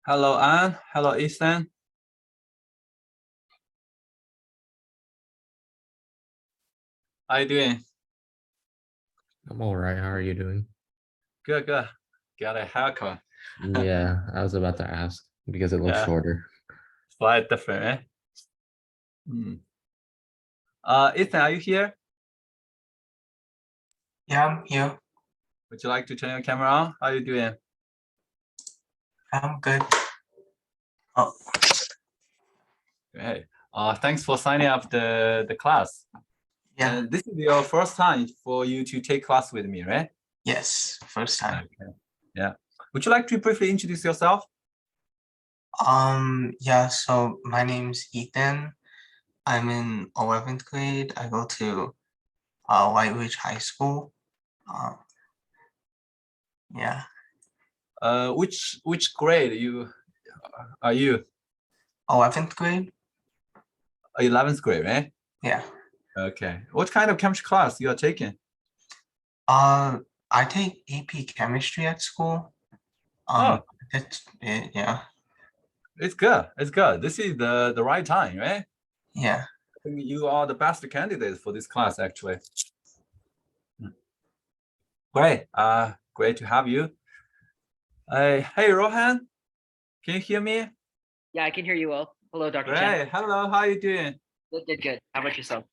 Hello, Anne. Hello, Ethan. How you doing? I'm all right. How are you doing? Good, good. Got a haircut. Yeah, I was about to ask because it looks Yeah, shorter. slight different, eh? Hmm. Ethan, are you here? Yeah, I'm here. Would you like to turn your camera on? How you doing? I'm good. Oh, Great. Thanks for signing up the class. yeah. And this is your first time for you to take class with me, right? Yes, first time. Okay. Yeah. Would you like to briefly introduce yourself? Yeah, so my name's Ethan. I'm in 11th grade. I go to White Ridge High School. Um, yeah, Which grade are you? 11th grade. 11th grade, right? Yeah. Okay. What kind of chemistry class you are taking? Uh, I take AP Chemistry at school. Oh, That's it. Yeah, it's good. It's good. This is the right time, right? yeah. I think you are the best candidate for this class, actually. Great. Great to have you. Hey, Rohan, can you hear me? Yeah, I can hear you well. Hello, Dr. Chen. Great. Hello. How are you doing? Good. How about yourself?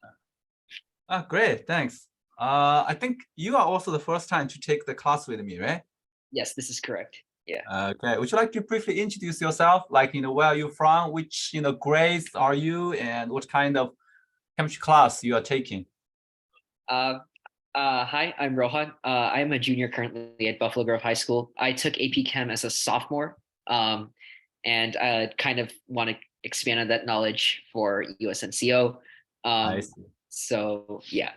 Great. Thanks. I think you are also the first time to take the class with me, right? Yes, this is correct. Yeah. Okay. Would you like to briefly introduce yourself? Like, where are you from? Which, grades are you, and what kind of chemistry class you are taking? Hi, I'm Rohan. I am a junior currently at Buffalo Grove High School. I took AP Chem as a sophomore, and I kind of want to expand on that knowledge for USNCO. I Um, see. so yeah,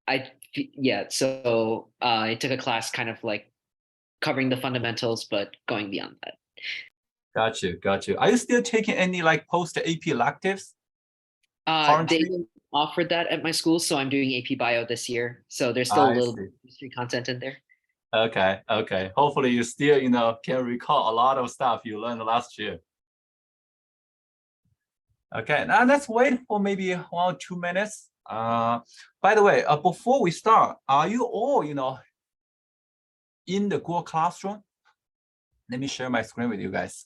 I took a class kind of like covering the fundamentals, but going beyond that. Got you. Got you. Are you still taking any like post AP electives They currently? didn't offer that at my school, so I'm doing AP Bio this year. So there's still a I little see. history content in there. Okay. Okay. Hopefully you still, can recall a lot of stuff you learned last year. Okay. Now let's wait for maybe 1 or 2 minutes. By the way, before we start, are you all, in the Google Classroom? Let me share my screen with you guys.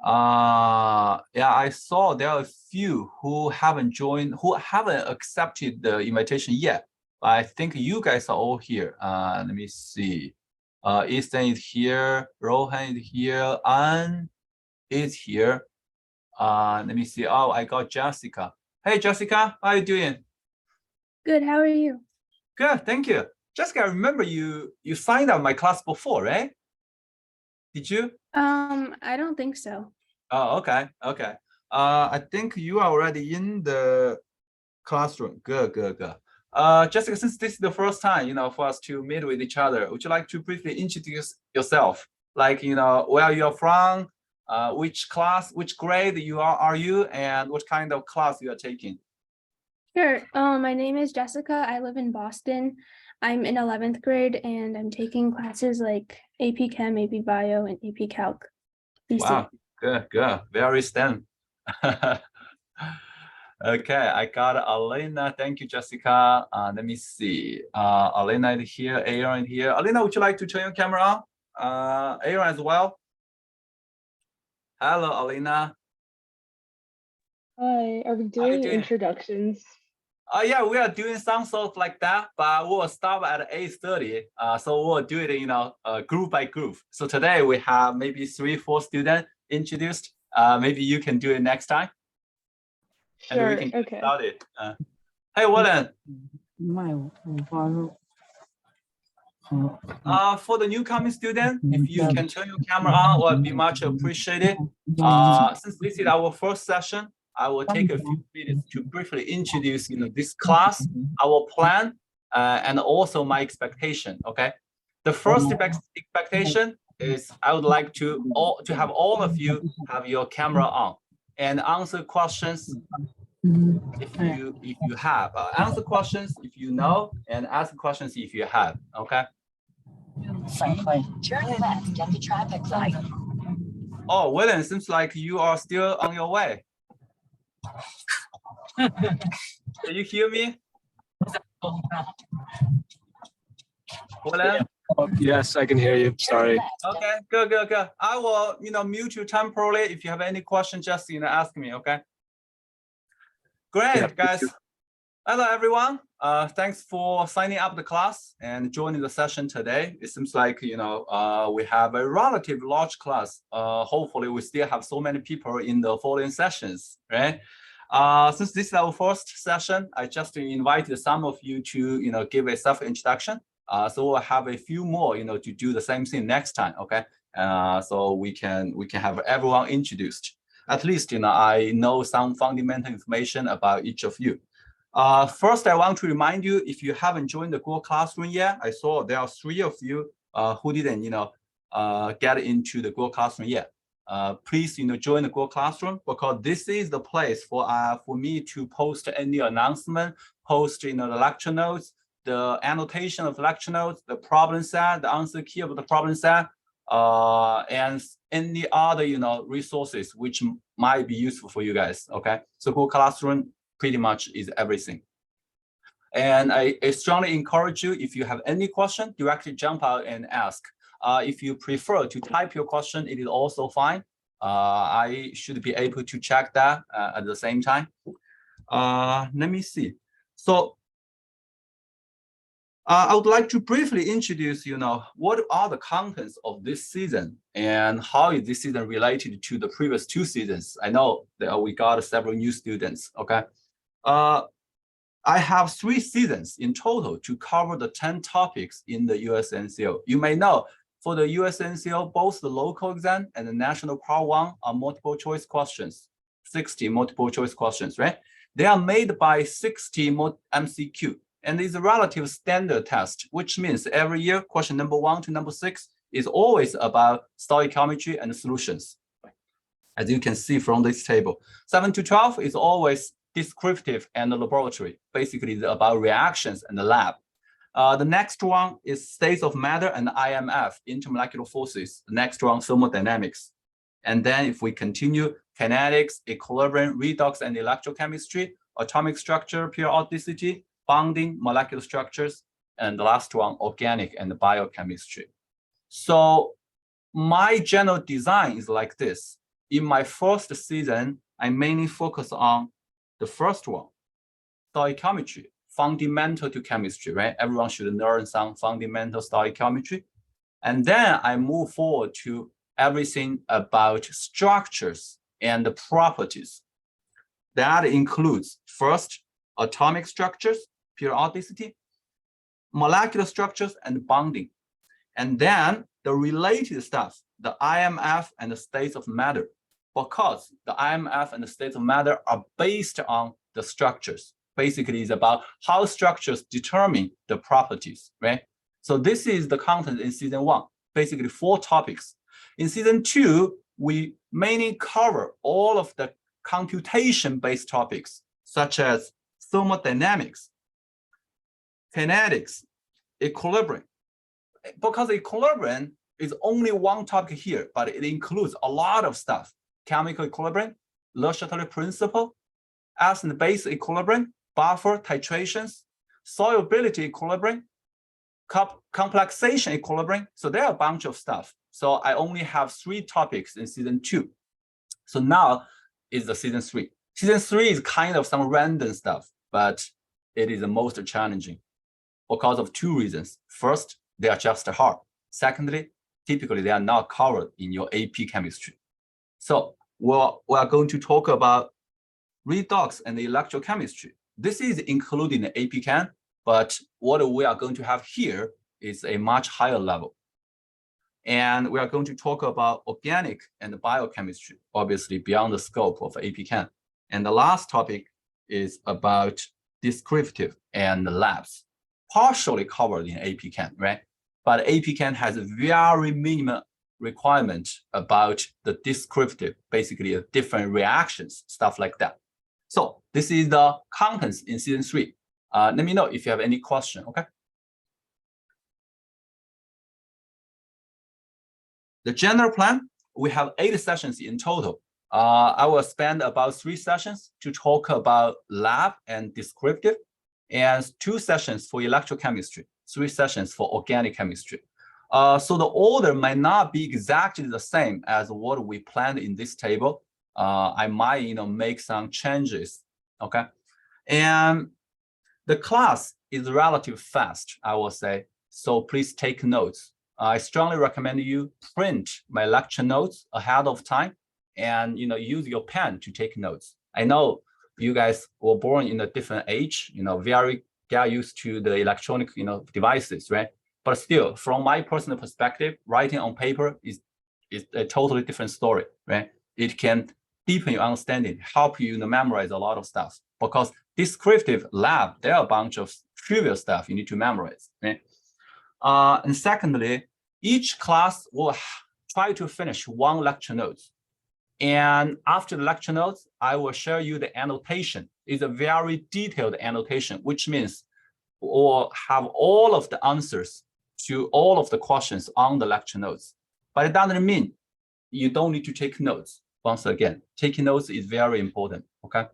Yeah, I saw there are a few who haven't accepted the invitation yet. I think you guys are all here. Let me see. Ethan is here, Rohan is here, Anne is here. Let me see. Oh, I got Jessica. Hey, Jessica, how are you doing? Good, how are you? Good, thank you. Jessica, I remember you signed up my class before, right? Did you? I don't think so. Oh, okay, okay. I think you are already in the classroom. Good, good, good. Jessica, since this is the first time, for us to meet with each other, would you like to briefly introduce yourself? Like, where you're from, which class, which grade are you, and what kind of class you are taking? Sure. My name is Jessica. I live in Boston. I'm in 11th grade and I'm taking classes like AP Chem, AP Bio, and AP Calc. BC. Wow, good, good. Very STEM. Okay, I got Alena. Thank you, Jessica. Let me see. Alena is here, Aaron here. Alena, would you like to turn your camera on? Aaron as well. Hello, Alena. Hi, are we How you doing doing? introductions? Yeah, we are doing some sort of like that, but we'll stop at 8:30. So we'll do it, group by group. So today we have maybe 3, 4 students introduced. Maybe you can do it next time, and we Sure, can get okay. started. Hey, Wallen. For the newcoming student, if you can turn your camera on, would be much appreciated. Since this is our first session, I will take a few minutes to briefly introduce, this class, our plan, and also my expectation. Okay. The first expectation is I would like to have all of you have your camera on and answer questions if you have answer questions if you know, and ask questions if you have. Okay. Turn left at the traffic light. Oh, William, seems like you are still on your way. Can you hear me? William? Yes, I can hear you. Sorry. Okay, good. I will, mute you temporarily. If you have any questions, just, ask me, okay? Great, Yeah, guys. thank Hello, everyone. Thanks for signing up the class and joining the session today. It seems like, we have a relatively large class. Hopefully, we still have so many people in the following sessions, right? Since this is our first session, I just invited some of you to, give a self-introduction. So we'll have a few more, to do the same thing next time, okay? So we can have everyone introduced. At least, I know some fundamental information about each of you. First, I want to remind you, if you haven't joined the Google Classroom yet, I saw there are 3 of you who didn't, get into the Google Classroom yet. Please, join the Google Classroom, because this is the place for me to post any announcement, post, the lecture notes, the annotation of lecture notes, the problem set, the answer key of the problem set, and any other, resources which might be useful for you guys. Okay, so Google Classroom pretty much is everything. And I strongly encourage you, if you have any question, directly jump out and ask. If you prefer to type your question, it is also fine. I should be able to check that at the same time. Let me see. So I would like to briefly introduce, what are the contents of this season and how is this season related to the previous 2 seasons. I know that we got several new students, okay? I have 3 seasons in total to cover the 10 topics in the USNCO. You may know, for the USNCO, both the local exam and the national part 1 are multiple choice questions, 60 multiple choice questions, right? They are made by 60 MCQ. And it's a relative standard test, which means every year, question number 1 to number 6 is always about stoichiometry and solutions. As you can see from this table, 7 to 12 is always descriptive and laboratory. Basically, it's about reactions and the lab. The next one is states of matter and IMF, intermolecular forces. The next one, thermodynamics. And then if we continue, kinetics, equilibrium, redox and electrochemistry, atomic structure, periodicity, bonding, molecular structures, and the last one, organic and biochemistry. So my general design is like this. In my first season, I mainly focus on the first one, stoichiometry, fundamental to chemistry, right? Everyone should learn some fundamental stoichiometry. And then I move forward to everything about structures and the properties. That includes first, atomic structures, periodicity, molecular structures, and bonding. And then the related stuff, the IMF and the states of matter, because the IMF and the states of matter are based on the structures. Basically, it's about how structures determine the properties, right? So this is the content in season 1, basically 4 topics. In season 2, we mainly cover all of the computation-based topics, such as thermodynamics, kinetics, equilibrium. Because equilibrium is only one topic here, but it includes a lot of stuff. Chemical equilibrium, Le Chatelier principle, acid-base equilibrium, buffer titrations, solubility equilibrium, complexation equilibrium. So there are a bunch of stuff. So I only have 3 topics in season 2. So now is the season 3. Season 3 is kind of some random stuff, but it is the most challenging because of 2 reasons. First, they are just hard. Secondly, typically they are not covered in your AP chemistry. So we are going to talk about redox and electrochemistry. This is included in the AP Chem, but what we are going to have here is a much higher level. And we are going to talk about organic and biochemistry, obviously beyond the scope of AP Chem. And the last topic is about descriptive and labs, partially covered in AP Chem, right? But AP Chem has a very minimum requirement about the descriptive, basically different reactions, stuff like that. So this is the contents in season 3. Let me know if you have any question, okay? The general plan, we have 8 sessions in total. I will spend about 3 sessions to talk about lab and descriptive, and 2 sessions for electrochemistry, 3 sessions for organic chemistry. So the order might not be exactly the same as what we planned in this table. I might, make some changes, okay? And the class is relatively fast, I will say. So please take notes. I strongly recommend you print my lecture notes ahead of time and use your pen to take notes. I know you guys were born in a different age, very get used to the electronic devices, right? But still, from my personal perspective, writing on paper is a totally different story, right? It can deepen your understanding, help you memorize a lot of stuff. Because descriptive lab, there are a bunch of trivial stuff you need to memorize, right? And secondly, each class will try to finish 1 lecture notes. And after the lecture notes, I will share you the annotation. It's a very detailed annotation, which means we'll have all of the answers to all of the questions on the lecture notes. But it doesn't mean you don't need to take notes. Once again, taking notes is very important, okay?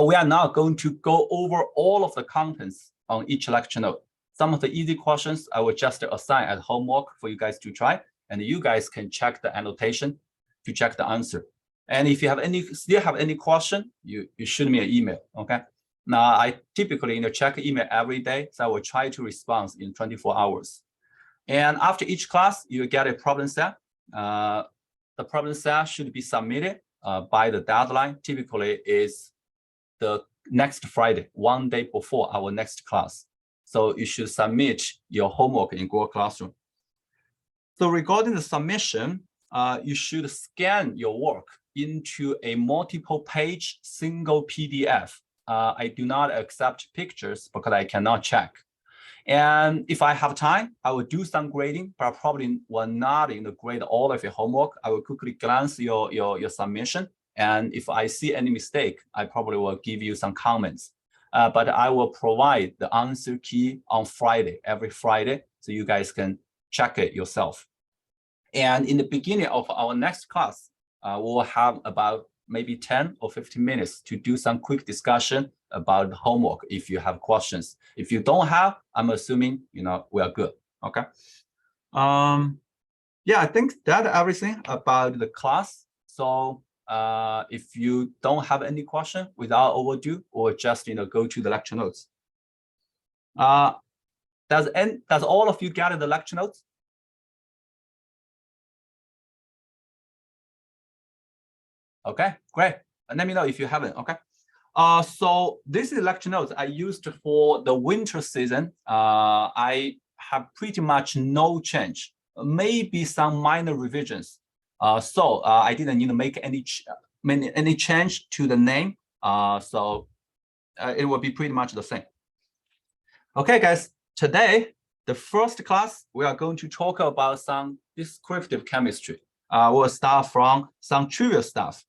We are now going to go over all of the contents on each lecture note. Some of the easy questions I will just assign as homework for you guys to try, and you guys can check the annotation to check the answer. And if you have still have any question, you shoot me an email, okay? Now, I typically check email every day, so I will try to respond in 24 hours. And after each class, you get a problem set. The problem set should be submitted by the deadline, typically is the next Friday, 1 day before our next class. So you should submit your homework in Google Classroom. So regarding the submission, you should scan your work into a multiple page single PDF. I do not accept pictures because I cannot check. And if I have time, I will do some grading, but I probably will not grade all of your homework. I will quickly glance your submission. And if I see any mistake, I probably will give you some comments. But I will provide the answer key on Friday, every Friday, so you guys can check it yourself. And in the beginning of our next class, we'll have about maybe 10 or 15 minutes to do some quick discussion about the homework if you have questions. If you don't have, I'm assuming we are good, okay? Yeah, I think that's everything about the class. So if you don't have any question, without overdue, or just go to the lecture notes. Does all of you get the lecture notes? Okay, great. And let me know if you haven't, okay? So this is lecture notes I used for the winter season. I have pretty much no change, maybe some minor revisions. So I didn't need to make any change to the name. So it will be pretty much the same. Okay, guys, today, the first class, we are going to talk about some descriptive chemistry. We'll start from some trivial stuff.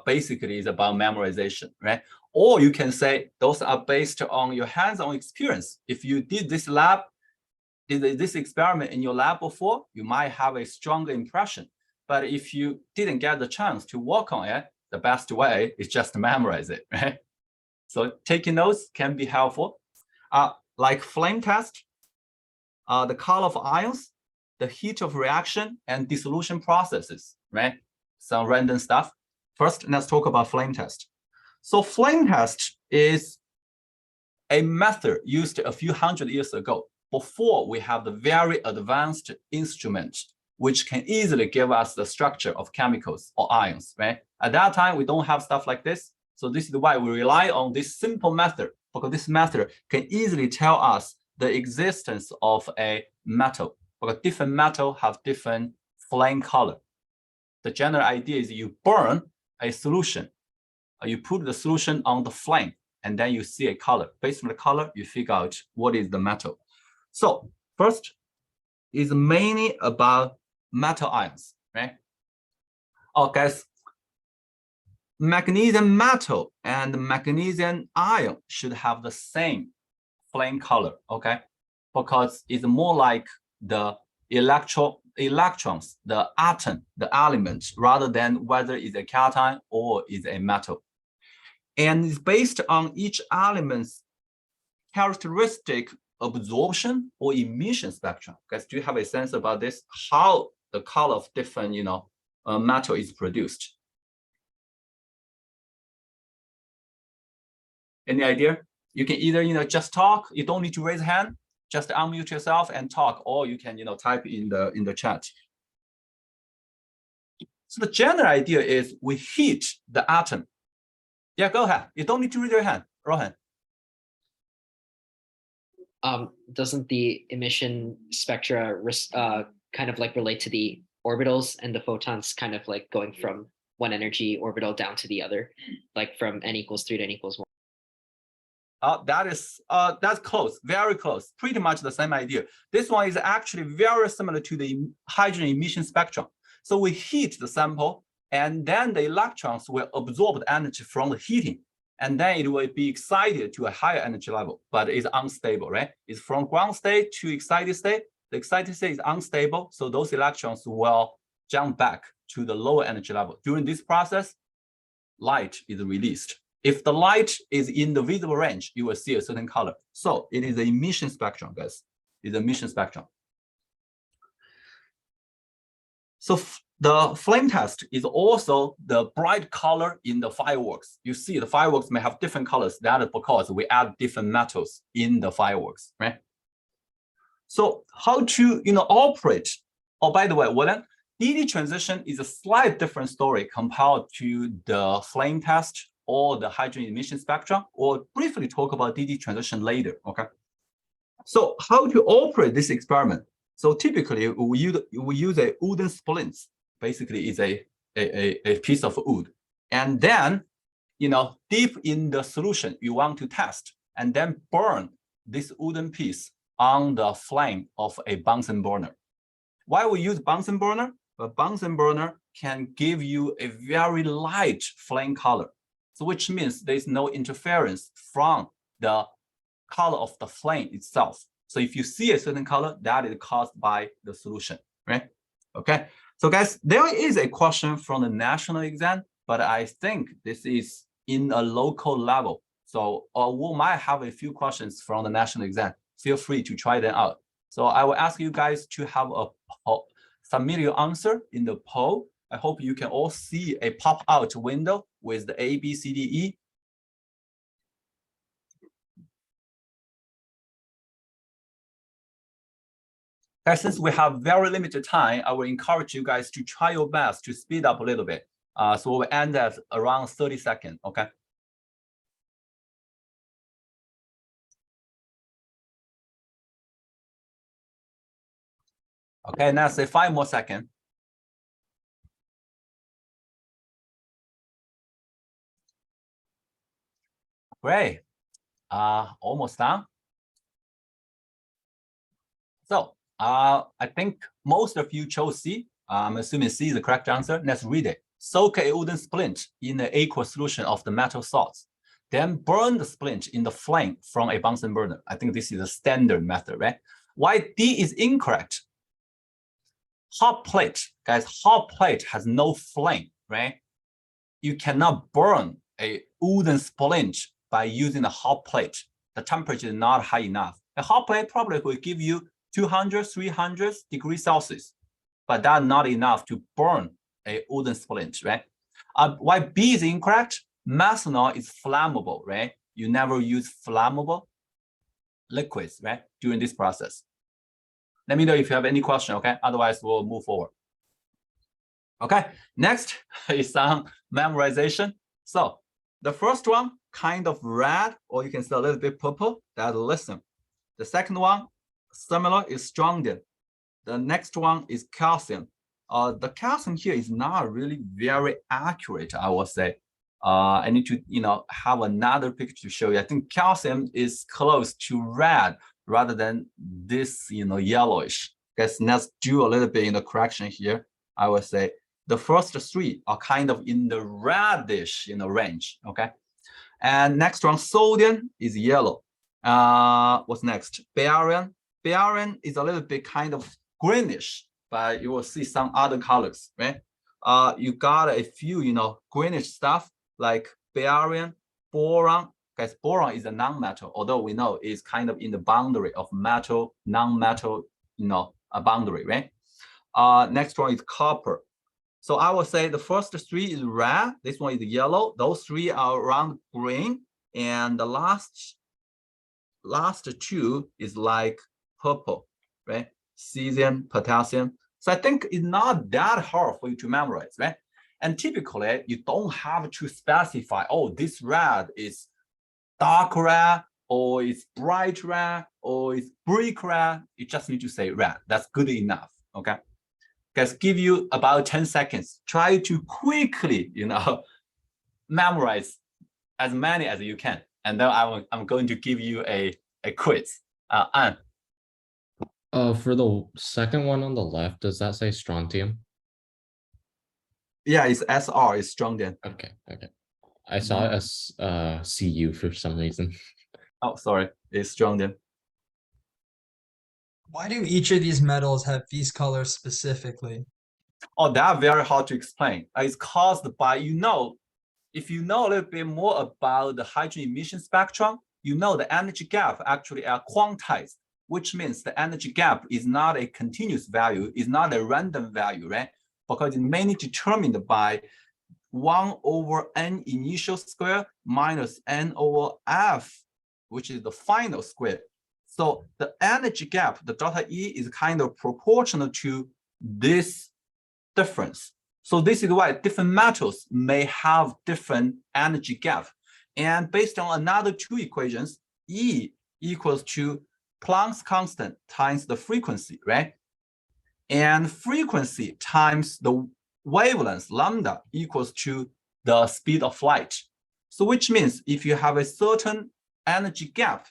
Basically, it's about memorization, right? Or you can say those are based on your hands-on experience. If you did this experiment in your lab before, you might have a stronger impression. But if you didn't get the chance to work on it, the best way is just to memorize it, right? So taking notes can be helpful. Like flame test, the color of ions, the heat of reaction, and dissolution processes, right? Some random stuff. First, let's talk about flame test. So flame test is a method used a few hundred years ago, before we have the very advanced instrument, which can easily give us the structure of chemicals or ions, right? At that time, we don't have stuff like this. So this is why we rely on this simple method, because this method can easily tell us the existence of a metal, because different metal have different flame color. The general idea is you burn a solution, you put the solution on the flame, and then you see a color. Based on the color, you figure out what is the metal. So first is mainly about metal ions, right? Oh, guys, magnesium metal and magnesium ion should have the same flame color, okay? Because it's more like the electrons, the atom, the element, rather than whether it's a cation or is a metal. And it's based on each element's characteristic absorption or emission spectrum. Guys, do you have a sense about this? How the color of different, metal is produced? Any idea? You can either, just talk. You don't need to raise a hand. Just unmute yourself and talk, or you can, type in the chat. So the general idea is we heat the atom. Yeah, go ahead. You don't need to raise your hand, Rohan. Doesn't the emission spectra kind of like relate to the orbitals and the photons kind of like going from one energy orbital down to the other, like from n equals 3 to n equals 1? That's close, very close, pretty much the same idea. This one is actually very similar to the hydrogen emission spectrum. So we heat the sample, and then the electrons will absorb the energy from the heating, and then it will be excited to a higher energy level, but it's unstable, right? It's from ground state to excited state. The excited state is unstable, so those electrons will jump back to the lower energy level. During this process, light is released. If the light is in the visible range, you will see a certain color. So it is the emission spectrum, guys. It's the emission spectrum. So the flame test is also the bright color in the fireworks. You see the fireworks may have different colors. That is because we add different metals in the fireworks, right? So how to operate? Oh, by the way, DD transition is a slight different story compared to the flame test or the hydrogen emission spectrum, or briefly talk about DD transition later, okay? So how to operate this experiment? So typically we use a wooden splint. Basically it's a piece of wood. And then, deep in the solution you want to test, and then burn this wooden piece on the flame of a Bunsen burner. Why we use Bunsen burner? A Bunsen burner can give you a very light flame color. So which means there's no interference from the color of the flame itself. So if you see a certain color, that is caused by the solution, right? Okay. So guys, there is a question from the national exam, but I think this is in a local level. So we might have a few questions from the national exam. Feel free to try them out. So I will ask you guys to have a submit your answer in the poll. I hope you can all see a pop-out window with the A, B, C, D, E. Guys, since we have very limited time, I will encourage you guys to try your best to speed up a little bit. So we'll end at around 30 seconds, okay? Okay, now say 5 more seconds. Great, almost done. So I think most of you chose C. I'm assuming C is the correct answer. Let's read it. Soak a wooden splint in the aqueous solution of the metal salts. Then burn the splint in the flame from a Bunsen burner. I think this is a standard method, right? Why D is incorrect? Hot plate, guys, hot plate has no flame, right? You cannot burn a wooden splint by using a hot plate. The temperature is not high enough. A hot plate probably will give you 200, 300 degrees Celsius, but that's not enough to burn a wooden splint, right? Why B is incorrect? Methanol is flammable, right? You never use flammable liquids, right, during this process. Let me know if you have any question, okay? Otherwise, we'll move forward. Okay, next is some memorization. So the first one, kind of red, or you can say a little bit purple, that's lithium. The second one, similar, is strontium. The next one is calcium. The calcium here is not really very accurate, I would say. I need to, have another picture to show you. I think calcium is close to red rather than this, yellowish. Guys, let's do a little bit in the correction here. I would say The first three are kind of in the reddish, range. Okay. And next one, sodium is yellow. What's next? Barium. Barium is a little bit kind of greenish, but you will see some other colors, right? You got a few, greenish stuff like barium, boron. Guys, boron is a non-metal, although we know it's kind of in the boundary of metal, non-metal, a boundary, right? Next one is copper. So I will say the first three is red. This one is yellow. Those three are around green, and the last two is like purple, right? Cesium, potassium. So I think it's not that hard for you to memorize, right? And typically, you don't have to specify, oh, this red is dark red, or it's bright red, or it's brick red. You just need to say red. That's good enough, okay? Guys, give you about 10 seconds. Try to quickly, memorize as many as you can. And then I'm going to give you a quiz. Anne. For the second one on the left, does that say strontium? Yeah, it's SR, it's strontium. Okay. I saw it as CU for some reason. Oh, sorry, it's strontium. Why do each of these metals have these colors specifically? Oh, that's very hard to explain. It's caused by, if you know a little bit more about the hydrogen emission spectrum, the energy gap actually are quantized, which means the energy gap is not a continuous value, is not a random value, right? Because it's mainly determined by 1 over n initial square minus n over f, which is the final square. So the energy gap, the delta E, is kind of proportional to this difference. So this is why different metals may have different energy gap. And based on another two equations, E equals to Planck's constant times the frequency, right? And frequency times the wavelength, lambda, equals to the speed of light. So which means if you have a certain energy gap,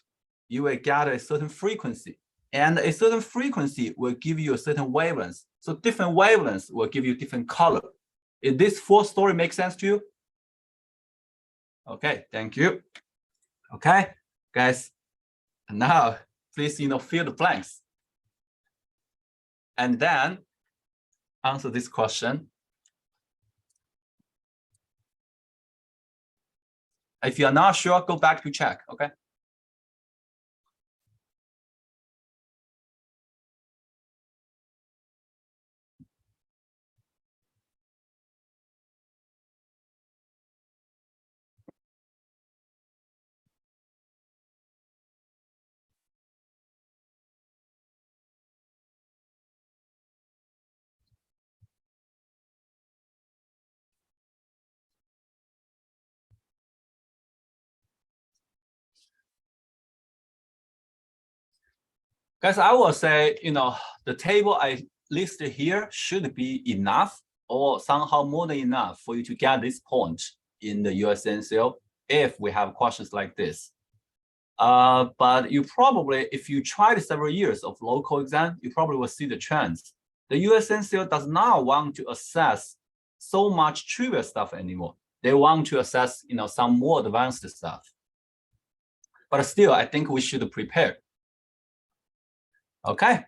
you will get a certain frequency. And a certain frequency will give you a certain wavelength. So different wavelengths will give you different color. Is this full story make sense to you? Okay, thank you. Okay, guys, now please, fill the blanks. And then answer this question. If you're not sure, go back to check, okay? Guys, I will say, the table I listed here should be enough or somehow more than enough for you to get this point in the USNCO if we have questions like this. But you probably, if you tried several years of local exam, you probably will see the trends. The USNCO does not want to assess so much trivial stuff anymore. They want to assess, some more advanced stuff. But still, I think we should prepare. Okay,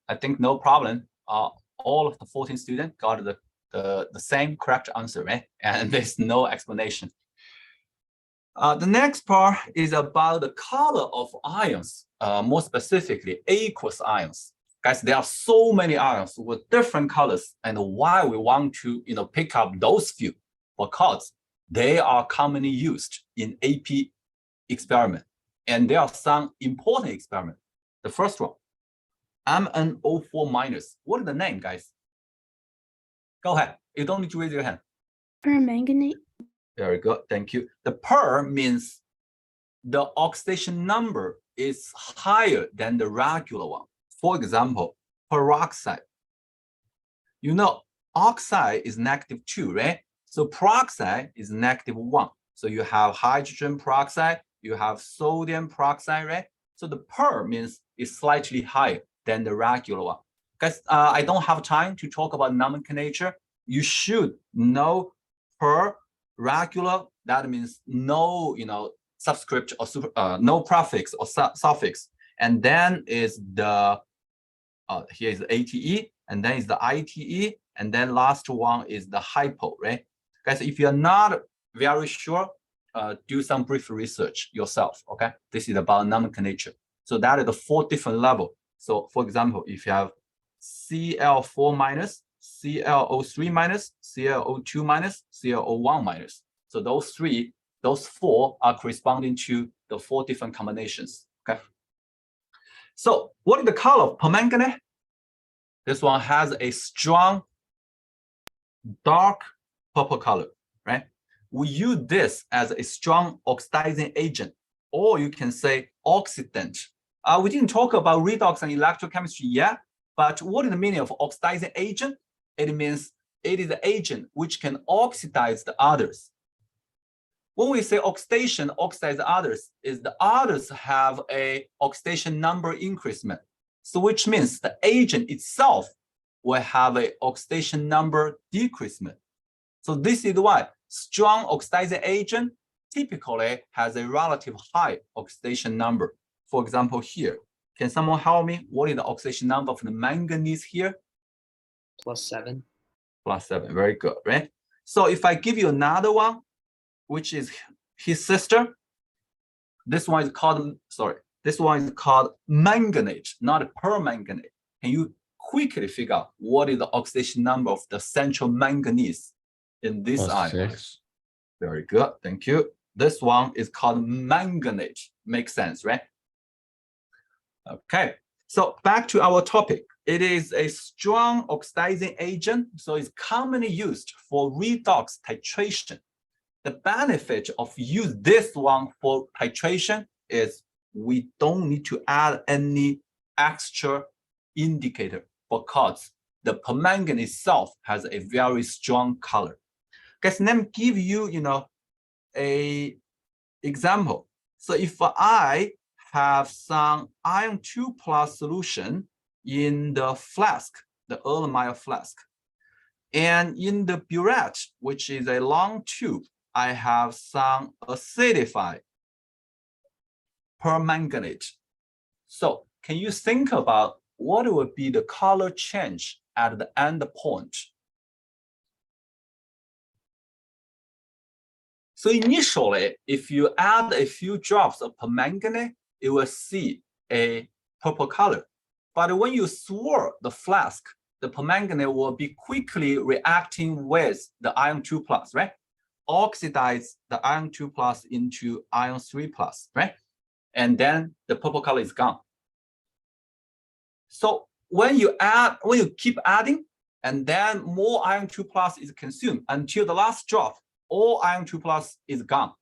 I think no problem. All of the 14 students got the same correct answer, right? And there's no explanation. The next part is about the color of ions, more specifically aqueous ions. Guys, there are so many ions with different colors, and why we want to pick up those few, because they are commonly used in AP experiment. And there are some important experiments. The first one, MnO4 minus. What is the name, guys? Go ahead. You don't need to raise your hand. Permanganate. Very good. Thank you. The per means the oxidation number is higher than the regular one. For example, peroxide. Oxide is -2, right? So peroxide is -1. So you have hydrogen peroxide, you have sodium peroxide, right? So the per means it's slightly higher than the regular one. Guys, I don't have time to talk about nomenclature. you should know per regular. That means no, subscript or no prefix or suffix, and then is the here is the ATE, and then is the ITE, and then last one is the hypo, right? Guys, if you're not very sure, do some brief research yourself, okay? This is about nomenclature. So that is the 4 different level. So for example, if you have Cl4 minus, ClO3 minus, ClO2 minus, ClO1 minus. So those 4 are corresponding to the 4 different combinations, okay? So what is the color of permanganate? This one has a strong dark purple color, right? We use this as a strong oxidizing agent, or you can say oxidant. We didn't talk about redox and electrochemistry yet, but what is the meaning of oxidizing agent? It means it is an agent which can oxidize the others. When we say oxidation, oxidize others, is the others have a oxidation number increasement. So which means the agent itself will have a oxidation number decreasement. So this is why strong oxidizing agent typically has a relative high oxidation number. For example, here, can someone help me? What is the oxidation number for the manganese here? +7. +7, very good, right? So if I give you another one, which is his sister, this one is called, this one is called manganate, not permanganate. Can you quickly figure out what is the oxidation number of the central manganese in this ion? +6. Very good, thank you. This one is called manganate. Makes sense, right? Okay, so back to our topic. It is a strong oxidizing agent, so it's commonly used for redox titration. The benefit of use this one for titration is we don't need to add any extra indicator because the permanganate itself has a very strong color. Guys, let me give you, a example. So if I have some iron 2+ solution in the flask, the Erlenmeyer flask, and in the burette, which is a long tube, I have some acidified permanganate. So can you think about what would be the color change at the end point? So initially, if you add a few drops of permanganate, you will see a purple color. But when you swirl the flask, the permanganate will be quickly reacting with the iron 2+, right? Oxidize the iron 2+ into iron 3+, right? And then the purple color is gone. So when you keep adding, and then more iron 2+ is consumed until the last drop, all iron 2+ is gone.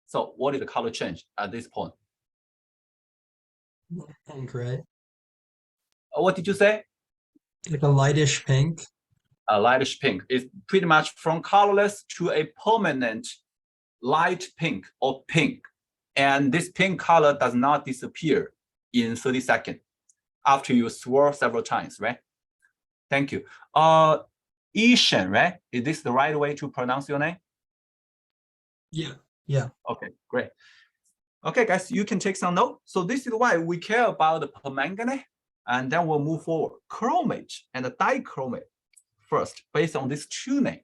So what is the color change at this point? Pink, right? What did you say? Like a lightish pink. A lightish pink. It's pretty much from colorless to a permanent light pink or pink. And this pink color does not disappear in 30 seconds after you swirl several times, right? Thank you. Ishan, right? Is this the right way to pronounce your name? Yeah. Okay, great. Okay, guys, you can take some note. So this is why we care about the permanganate, and then we'll move forward. Chromate and the dichromate. First, based on these two names,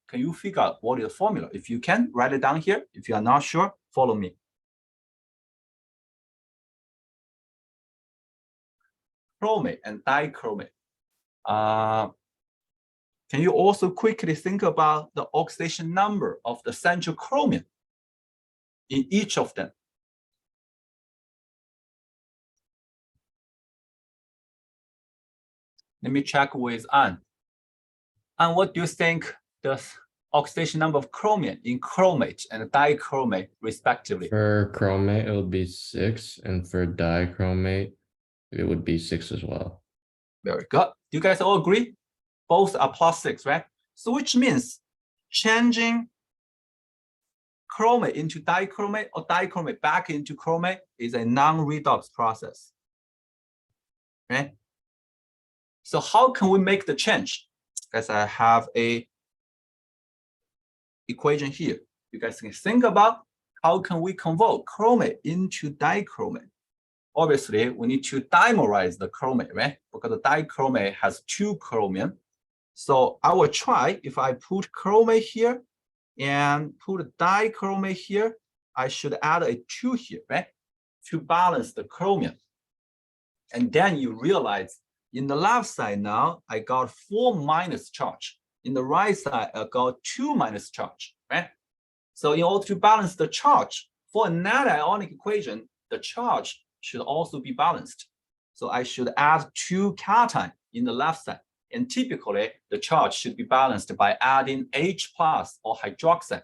can you figure out what is the formula? If you can, write it down here. If you are not sure, follow me. Chromate and dichromate. Can you also quickly think about the oxidation number of the central chromium in each of them? Let me check with Anne. Anne, what do you think the oxidation number of chromium in chromate and dichromate respectively? For chromate, it would be 6, and for dichromate, it would be 6 as well. Very good. Do you guys all agree? Both are +6, right? So which means changing chromate into dichromate or dichromate back into chromate is a non-redox process, right? So how can we make the change? Guys, I have a equation here. You guys can think about how can we convert chromate into dichromate. Obviously, we need to dimerize the chromate, right? Because the dichromate has 2 chromium. So I will try, if I put chromate here and put dichromate here, I should add a 2 here, right? To balance the chromium. And then you realize in the left side now, I got 4 minus charge. In the right side, I got 2 minus charge, right? So in order to balance the charge, for a net ionic equation, the charge should also be balanced. So I should add 2 cation in the left side. And typically, the charge should be balanced by adding H plus or hydroxide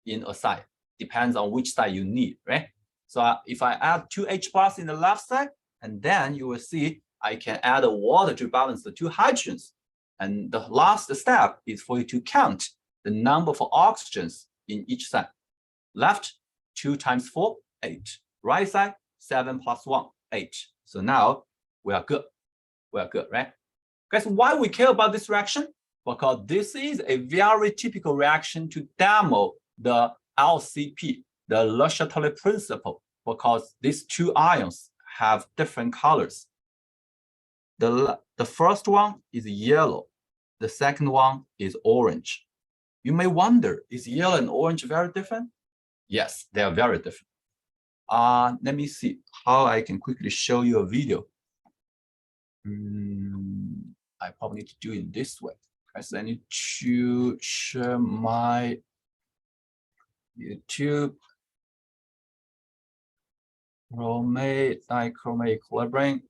in a side. Depends on which side you need, right? So if I add 2 H plus in the left side, and then you will see I can add water to balance the 2 hydrogens. And the last step is for you to count the number of oxygens in each side. Left, 2 times 4, 8. Right side, 7 plus 1, 8. So now we are good. We are good, right? Guys, why we care about this reaction? Because this is a very typical reaction to demo the LCP, the Le Chatelier principle, because these 2 ions have different colors. The first one is yellow. The second one is orange. You may wonder, is yellow and orange very different? Yes, they are very different. Let me see how I can quickly show you a video. I probably need to do it this way. Because I need to share my YouTube. Chromate, dichromate equilibrium.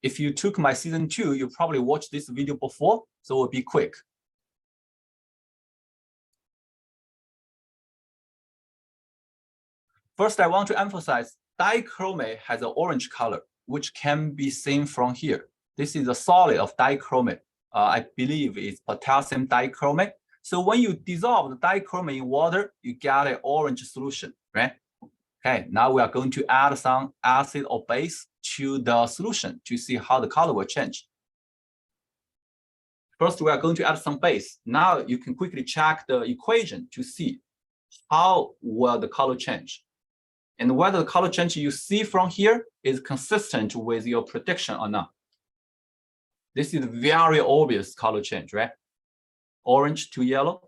If you took my season 2, you probably watched this video before, so it will be quick. First, I want to emphasize dichromate has an orange color, which can be seen from here. This is a solid of dichromate. I believe it's potassium dichromate. So when you dissolve the dichromate in water, you get an orange solution, right? Okay, now we are going to add some acid or base to the solution to see how the color will change. First, we are going to add some base. Now you can quickly check the equation to see how will the color change. And whether the color change you see from here is consistent with your prediction or not. This is very obvious color change, right? Orange to yellow.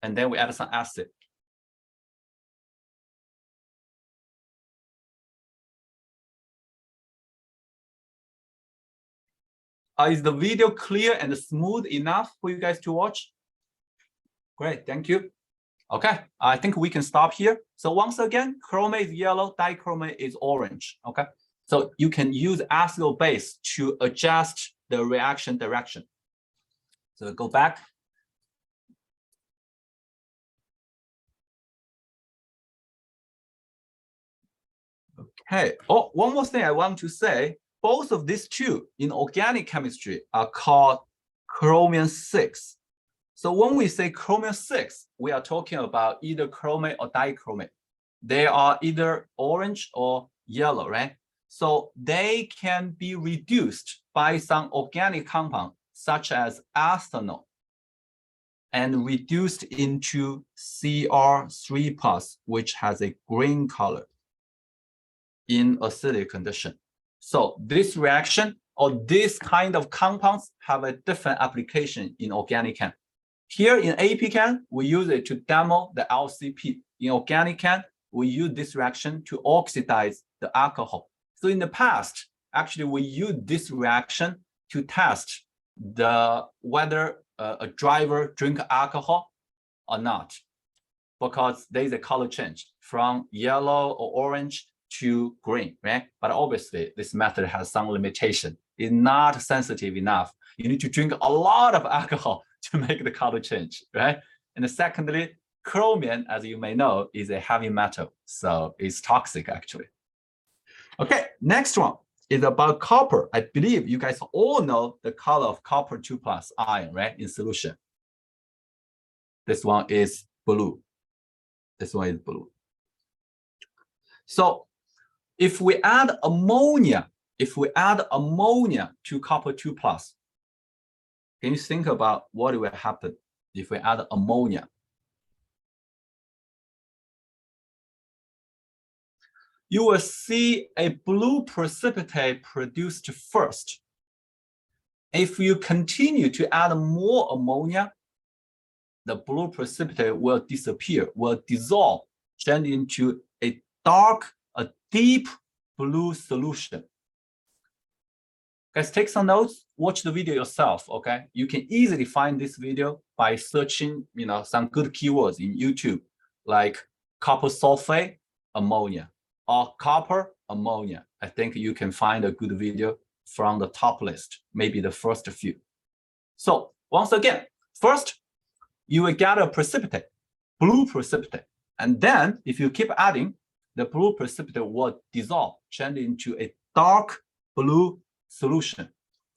And then we add some acid. Is the video clear and smooth enough for you guys to watch? Great, thank you. Okay, I think we can stop here. So once again, chromate is yellow, dichromate is orange, okay? So you can use acid or base to adjust the reaction direction. So go back. Okay, oh, one more thing I want to say. Both of these 2 in organic chemistry are called chromium 6. So when we say chromium 6, we are talking about either chromate or dichromate. They are either orange or yellow, right? So they can be reduced by some organic compound, such as ethanol, and reduced into Cr3+, which has a green color in acidic condition. So this reaction or this kind of compounds have a different application in organic chem. Here in AP Chem, we use it to demo the LCP. In organic chem, we use this reaction to oxidize the alcohol. So in the past, actually, we use this reaction to test whether a driver drink alcohol or not, because there is a color change from yellow or orange to green, right? But obviously, this method has some limitation. It's not sensitive enough. You need to drink a lot of alcohol to make the color change, right? And secondly, chromium, as you may know, is a heavy metal, so it's toxic actually. Okay, next one is about copper. I believe you guys all know the color of copper 2+ ion, right, in solution. This one is blue. This one is blue. So if we add ammonia to copper 2+, Can you think about what will happen if we add ammonia? You will see a blue precipitate produced first. If you continue to add more ammonia, the blue precipitate will disappear, will dissolve, change into a deep blue solution. Guys, take some notes, watch the video yourself, okay? You can easily find this video by searching, some good keywords in YouTube, like copper sulfate, ammonia, or copper, ammonia. I think you can find a good video from the top list, maybe the first few. So once again, first, you will get a precipitate, blue precipitate. And then if you keep adding, the blue precipitate will dissolve, change into a dark blue solution.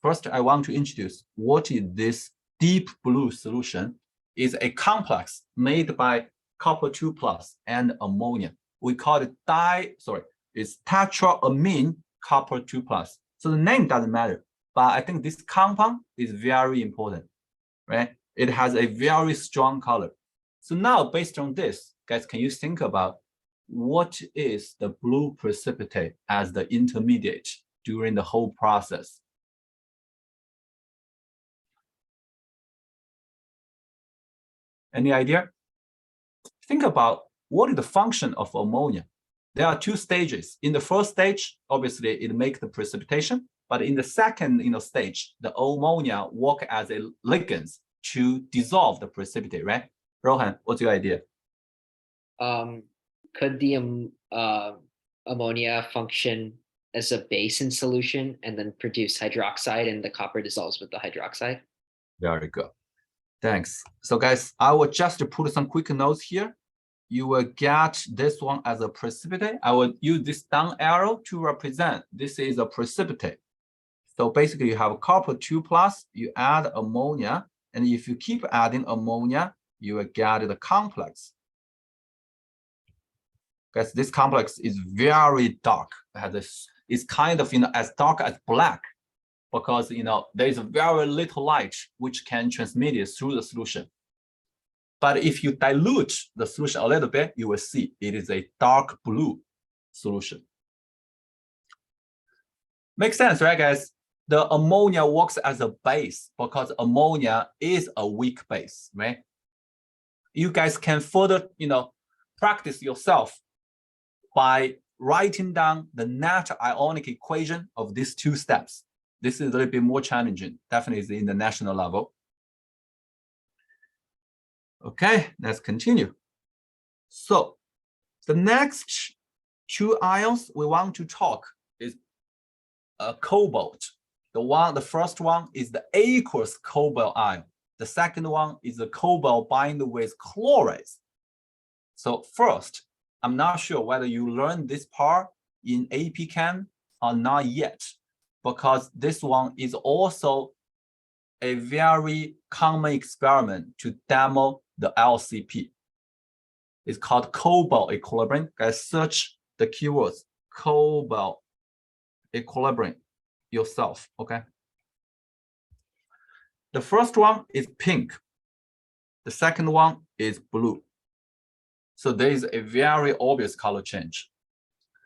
First, I want to introduce what is this deep blue solution. Is a complex made by copper 2+ and ammonia. We call it it's tetraamine copper 2+. So the name doesn't matter, but I think this compound is very important, right? It has a very strong color. So now, based on this, guys, can you think about what is the blue precipitate as the intermediate during the whole process? Any idea? Think about what is the function of ammonia. There are two stages. In the first stage, obviously, it makes the precipitation, but in the second stage, the ammonia work as a ligand to dissolve the precipitate, right? Rohan, what's your idea? Could the ammonia function as a base in solution and then produce hydroxide, and the copper dissolves with the hydroxide? Very good. Thanks. So guys, I will just put some quick notes here. You will get this one as a precipitate. I will use this down arrow to represent this is a precipitate. So basically you have copper 2+, you add ammonia, and if you keep adding ammonia, you will get the complex. Guys, this complex is very dark. It's kind of as dark as black, because there is very little light which can transmit it through the solution. But if you dilute the solution a little bit, you will see it is a dark blue solution. Makes sense, right, guys? The ammonia works as a base because ammonia is a weak base, right? You guys can further, practice yourself by writing down the net ionic equation of these two steps. This is a little bit more challenging, definitely in the national level. Okay, let's continue. So the next two ions we want to talk is cobalt. The first one is the aqueous cobalt ion. The second one is the cobalt bind with chlorides. So first, I'm not sure whether you learned this part in AP Chem or not yet, because this one is also a very common experiment to demo the LCP. It's called cobalt equilibrium. Guys, search the keywords cobalt equilibrium yourself, okay? The first one is pink. The second one is blue. So there is a very obvious color change.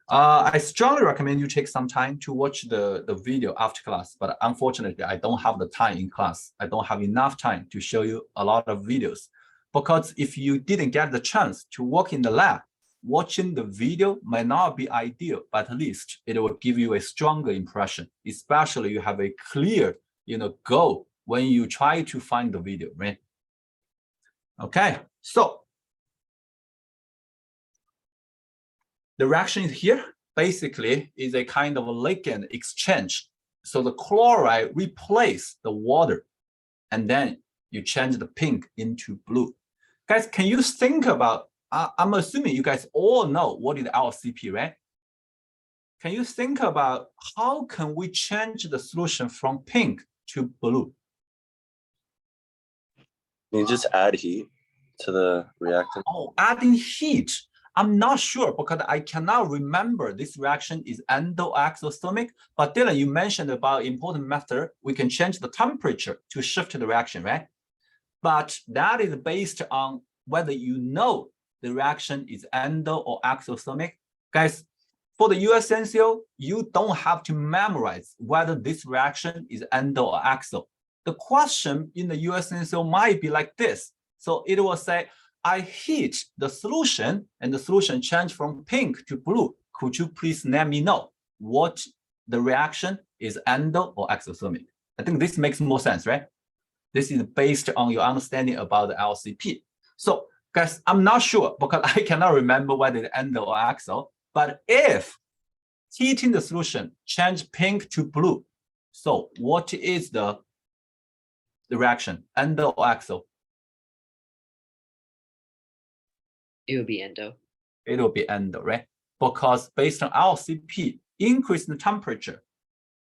I strongly recommend you take some time to watch the video after class, but unfortunately, I don't have the time in class. I don't have enough time to show you a lot of videos, because if you didn't get the chance to work in the lab, watching the video might not be ideal, but at least it will give you a stronger impression, especially you have a clear, goal when you try to find the video, right? Okay, so the reaction here basically is a kind of a ligand exchange. So the chloride replaces the water, and then you change the pink into blue. Guys, can you think about, I'm assuming you guys all know what is LCP, right? Can you think about how can we change the solution from pink to blue? You just add heat to the reactant. Oh, adding heat. I'm not sure because I cannot remember this reaction is endo or exothermic. But Dylan, you mentioned about important method. We can change the temperature to shift the reaction, right? But that is based on whether you know the reaction is endo or exothermic. Guys, for the USNCO, you don't have to memorize whether this reaction is endo or exo. The question in the USNCO might be like this. So it will say, I heat the solution and the solution changed from pink to blue. Could you please let me know what the reaction is endo or exothermic? I think this makes more sense, right? This is based on your understanding about the LCP. So guys, I'm not sure because I cannot remember whether it's endo or exo, but if heating the solution change pink to blue, so what is the reaction, endo or exo? It would be endo. It will be endo, right? Because based on LCP, increase in temperature,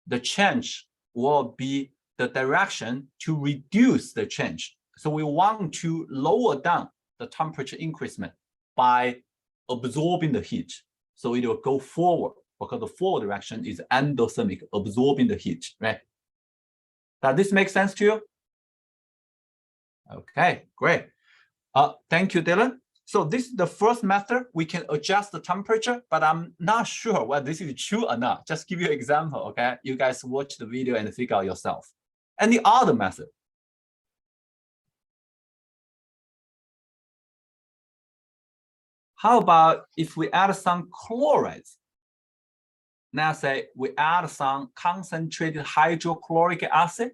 the change will be the direction to reduce the change. So we want to lower down the temperature increasement by absorbing the heat. So it will go forward because the forward direction is endothermic, absorbing the heat, right? Does this make sense to you? Okay, great. Thank you, Dylan. So this is the first method. We can adjust the temperature, but I'm not sure whether this is true or not. Just give you an example, okay? You guys watch the video and figure out yourself. Any other method? How about if we add some chlorides? Now say we add some concentrated hydrochloric acid,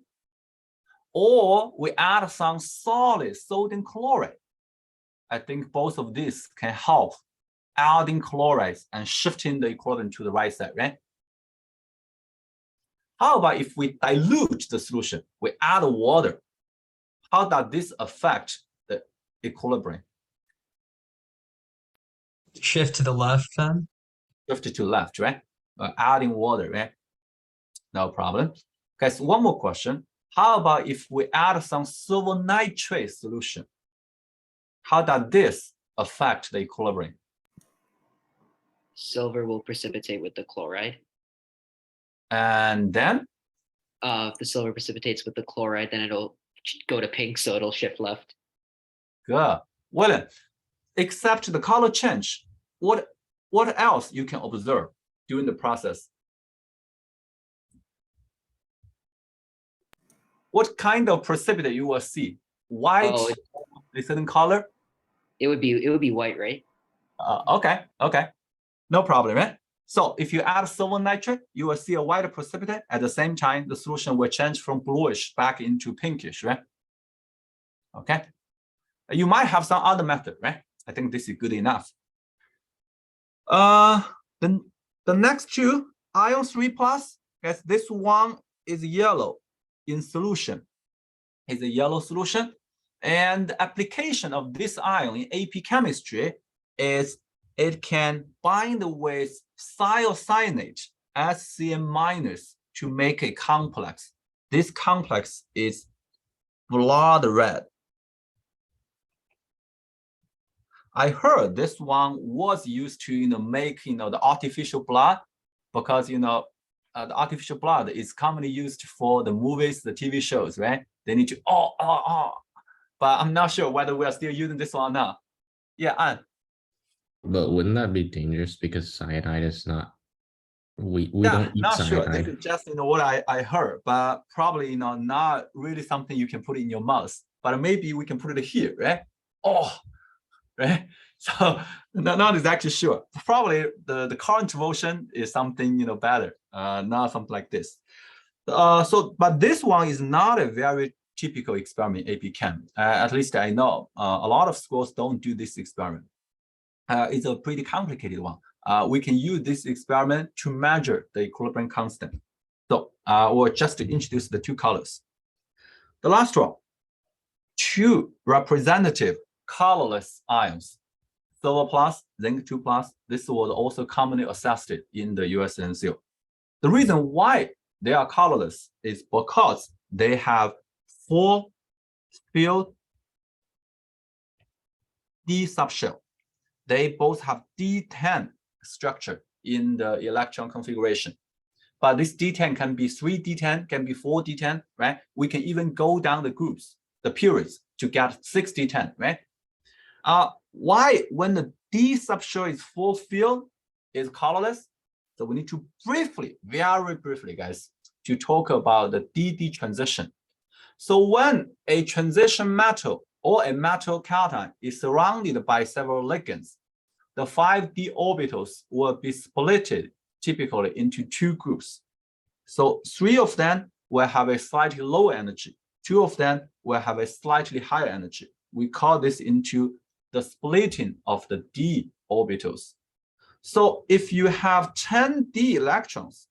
or we add some solid sodium chloride. I think both of these can help adding chlorides and shifting the equilibrium to the right side, right? How about if we dilute the solution, we add water? How does this affect the equilibrium? Shift to the left then. Shift to left, right? Adding water, right? No problem. Guys, one more question. How about if we add some silver nitrate solution? How does this affect the equilibrium? Silver will precipitate with the chloride. And then? If the silver precipitates with the chloride, then it'll go to pink, so it'll shift left. Good. Well, except the color change, what else you can observe during the process? What kind of precipitate you will see? White, a certain color? It would be white, right? Okay, no problem, right? So if you add silver nitrate, you will see a white precipitate. At the same time, the solution will change from bluish back into pinkish, right? Okay. You might have some other method, right? I think this is good enough. Then the next two, ion 3+, yes, this one is yellow in solution. It's a yellow solution. And the application of this ion in AP chemistry is it can bind with thiocyanate, SCN- to make a complex. This complex is blood red. I heard this one was used to make the artificial blood, because the artificial blood is commonly used for the movies, the TV shows, right? They need to but I'm not sure whether we are still using this one or not. Yeah, Anne. But wouldn't that be dangerous because cyanide is not, we don't eat not sure. cyanide. This is just what I heard, but probably not really something you can put in your mouth. But maybe we can put it here, right? Right? So not exactly sure. Probably the current motion is something better, not something like this. But this one is not a very typical experiment in AP Chem. At least I know a lot of schools don't do this experiment. It's a pretty complicated one. We can use this experiment to measure the equilibrium constant. So we'll just introduce the two colors. The last one, two representative colorless ions, silver plus, zinc 2+. This was also commonly assessed in the USNCO. The reason why they are colorless is because they have 4 field D subshell. they both have D10 structure in the electron configuration. But this D10 can be 3D10, can be 4D10, right? We can even go down the groups, the periods, to get 6D10, right? Why, when the D subshell is full filled, is colorless? So we need to briefly, very briefly, guys, to talk about the DD transition. So when a transition metal or a metal cation is surrounded by several ligands, the 5d orbitals will be split typically into two groups. So 3 of them will have a slightly lower energy. 2 of them will have a slightly higher energy. We call this into the splitting of the d orbitals. So if you have 10 d electrons,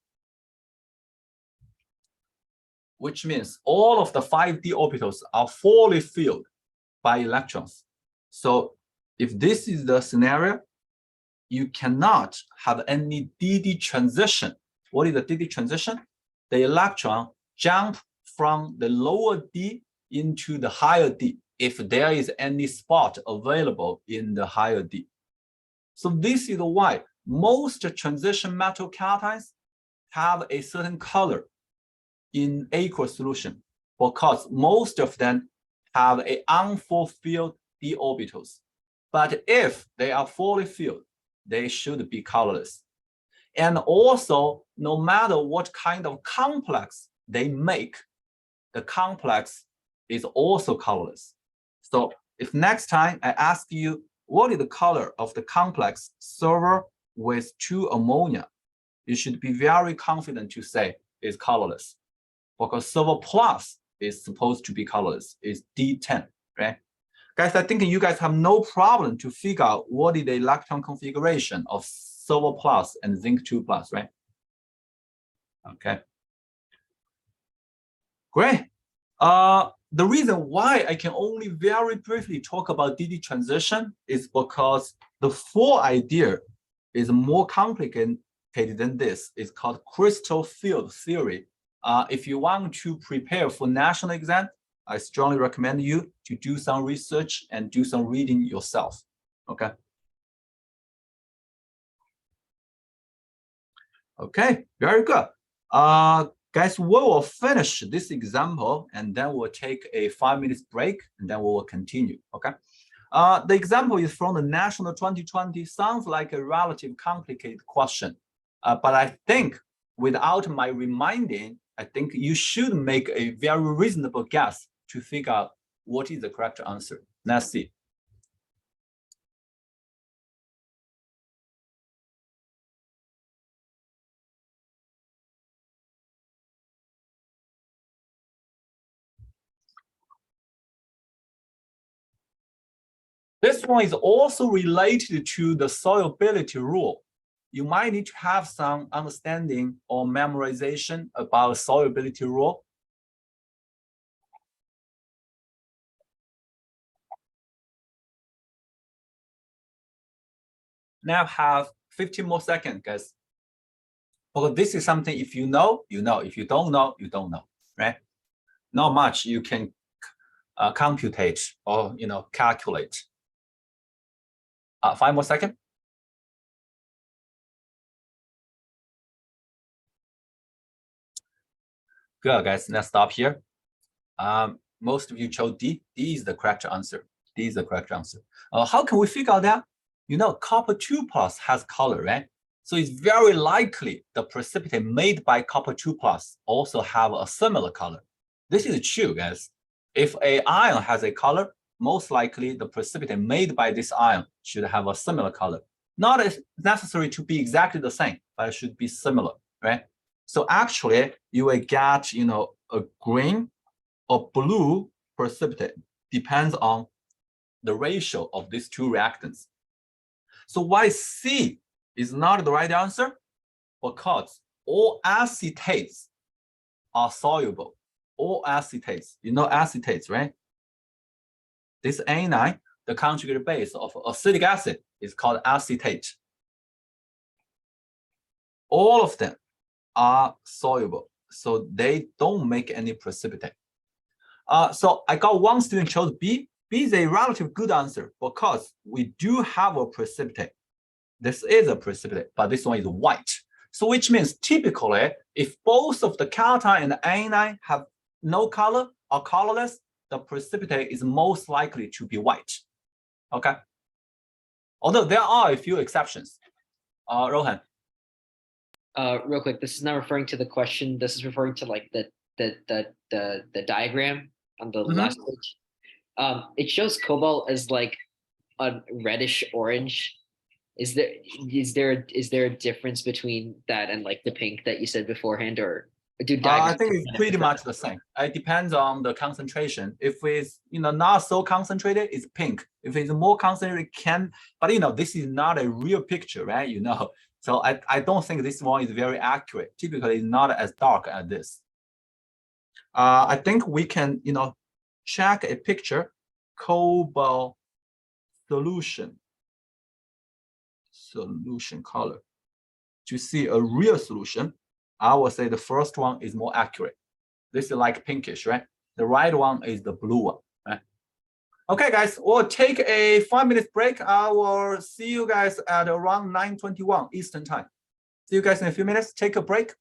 which means all of the 5d orbitals are fully filled by electrons. So if this is the scenario, you cannot have any DD transition. What is the DD transition? The electron jump from the lower D into the higher D if there is any spot available in the higher D. So this is why most transition metal cations have a certain color in aqueous solution, because most of them have an unfulfilled d orbitals. But if they are fully filled, they should be colorless. And also, no matter what kind of complex they make, the complex is also colorless. So if next time I ask you, what is the color of the complex silver with 2 ammonia, you should be very confident to say it's colorless, because silver plus is supposed to be colorless, is D10, right? Guys, I think you guys have no problem to figure out what is the electron configuration of silver plus and zinc 2 plus, right? Okay. Great. The reason why I can only very briefly talk about DD transition is because the full idea is more complicated than this. It's called crystal field theory. If you want to prepare for national exam, I strongly recommend you to do some research and do some reading yourself, okay? Okay, very good. Guys, we will finish this example and then we'll take a 5 minutes break and then we will continue, okay? The example is from the National 2020, sounds like a relatively complicated question, but I think without my reminding, I think you should make a very reasonable guess to figure out what is the correct answer. Let's see. This one is also related to the solubility rule. You might need to have some understanding or memorization about solubility rule. Now have 15 more seconds, guys. Because this is something, if you know, you know. If you don't know, you don't know, right? Not much you can computate or calculate. 5 more seconds. Good, guys. Let's stop here. Most of you chose D. D is the correct answer. D is the correct answer. How can we figure out that? Copper 2 plus has color, right? So it's very likely the precipitate made by copper 2 plus also have a similar color. This is true, guys. If an ion has a color, most likely the precipitate made by this ion should have a similar color. Not necessary to be exactly the same, but it should be similar, right? So actually, you will get, a green or blue precipitate. Depends on the ratio of these two reactants. So why C is not the right answer? Because all acetates are soluble. All acetates, acetates, right? This anion, the conjugate base of acetic acid, is called acetate. All of them are soluble, so they don't make any precipitate. So I got one student chose B. B is a relatively good answer because we do have a precipitate. This is a precipitate, but this one is white. So which means typically, if both of the cation and the anion have no color or colorless, the precipitate is most likely to be white. Okay. Although there are a few exceptions. Rohan. Real quick, this is not referring to the question. This is referring to like the diagram on the last page. It shows cobalt as like a reddish orange. Is there a difference between that and like the pink that you said beforehand, or do I diagrams think it's pretty much the same. It depends on the concentration. If it's not so concentrated, it's pink. If it's more concentrated, it can. But this is not a real picture, right? So I don't think this one is very accurate. Typically, it's not as dark as this. I think we can check a picture, cobalt solution color to see a real solution. I would say the first one is more accurate. This is like pinkish, right? The right one is the blue one, right? Okay, guys, we'll take a 5-minute break. I will see you guys at around 9:21 Eastern time. See you guys in a few minutes. Take a break.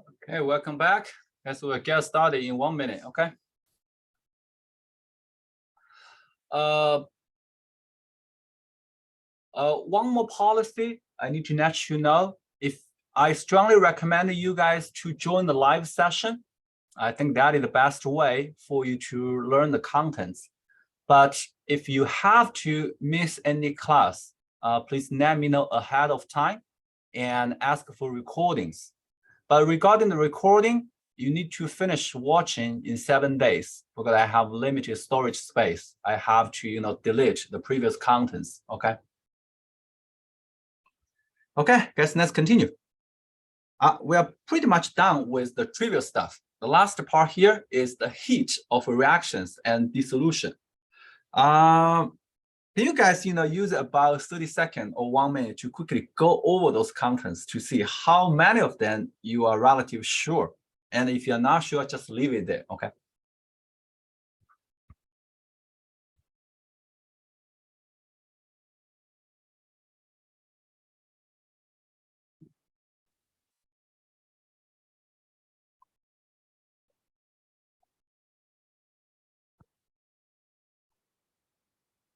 Okay, welcome back. Guys, we'll get started in 1 minute, okay? One more policy I need to let you know. If I strongly recommend you guys to join the live session. I think that is the best way for you to learn the contents. But if you have to miss any class, please let me know ahead of time and ask for recordings. But regarding the recording, you need to finish watching in 7 days because I have limited storage space. I have to, delete the previous contents, okay? Okay, guys, let's continue. We are pretty much done with the trivial stuff. The last part here is the heat of reactions and dissolution. Can you guys, use about 30 seconds or 1 minute to quickly go over those contents to see how many of them you are relatively sure? And if you're not sure, just leave it there, okay?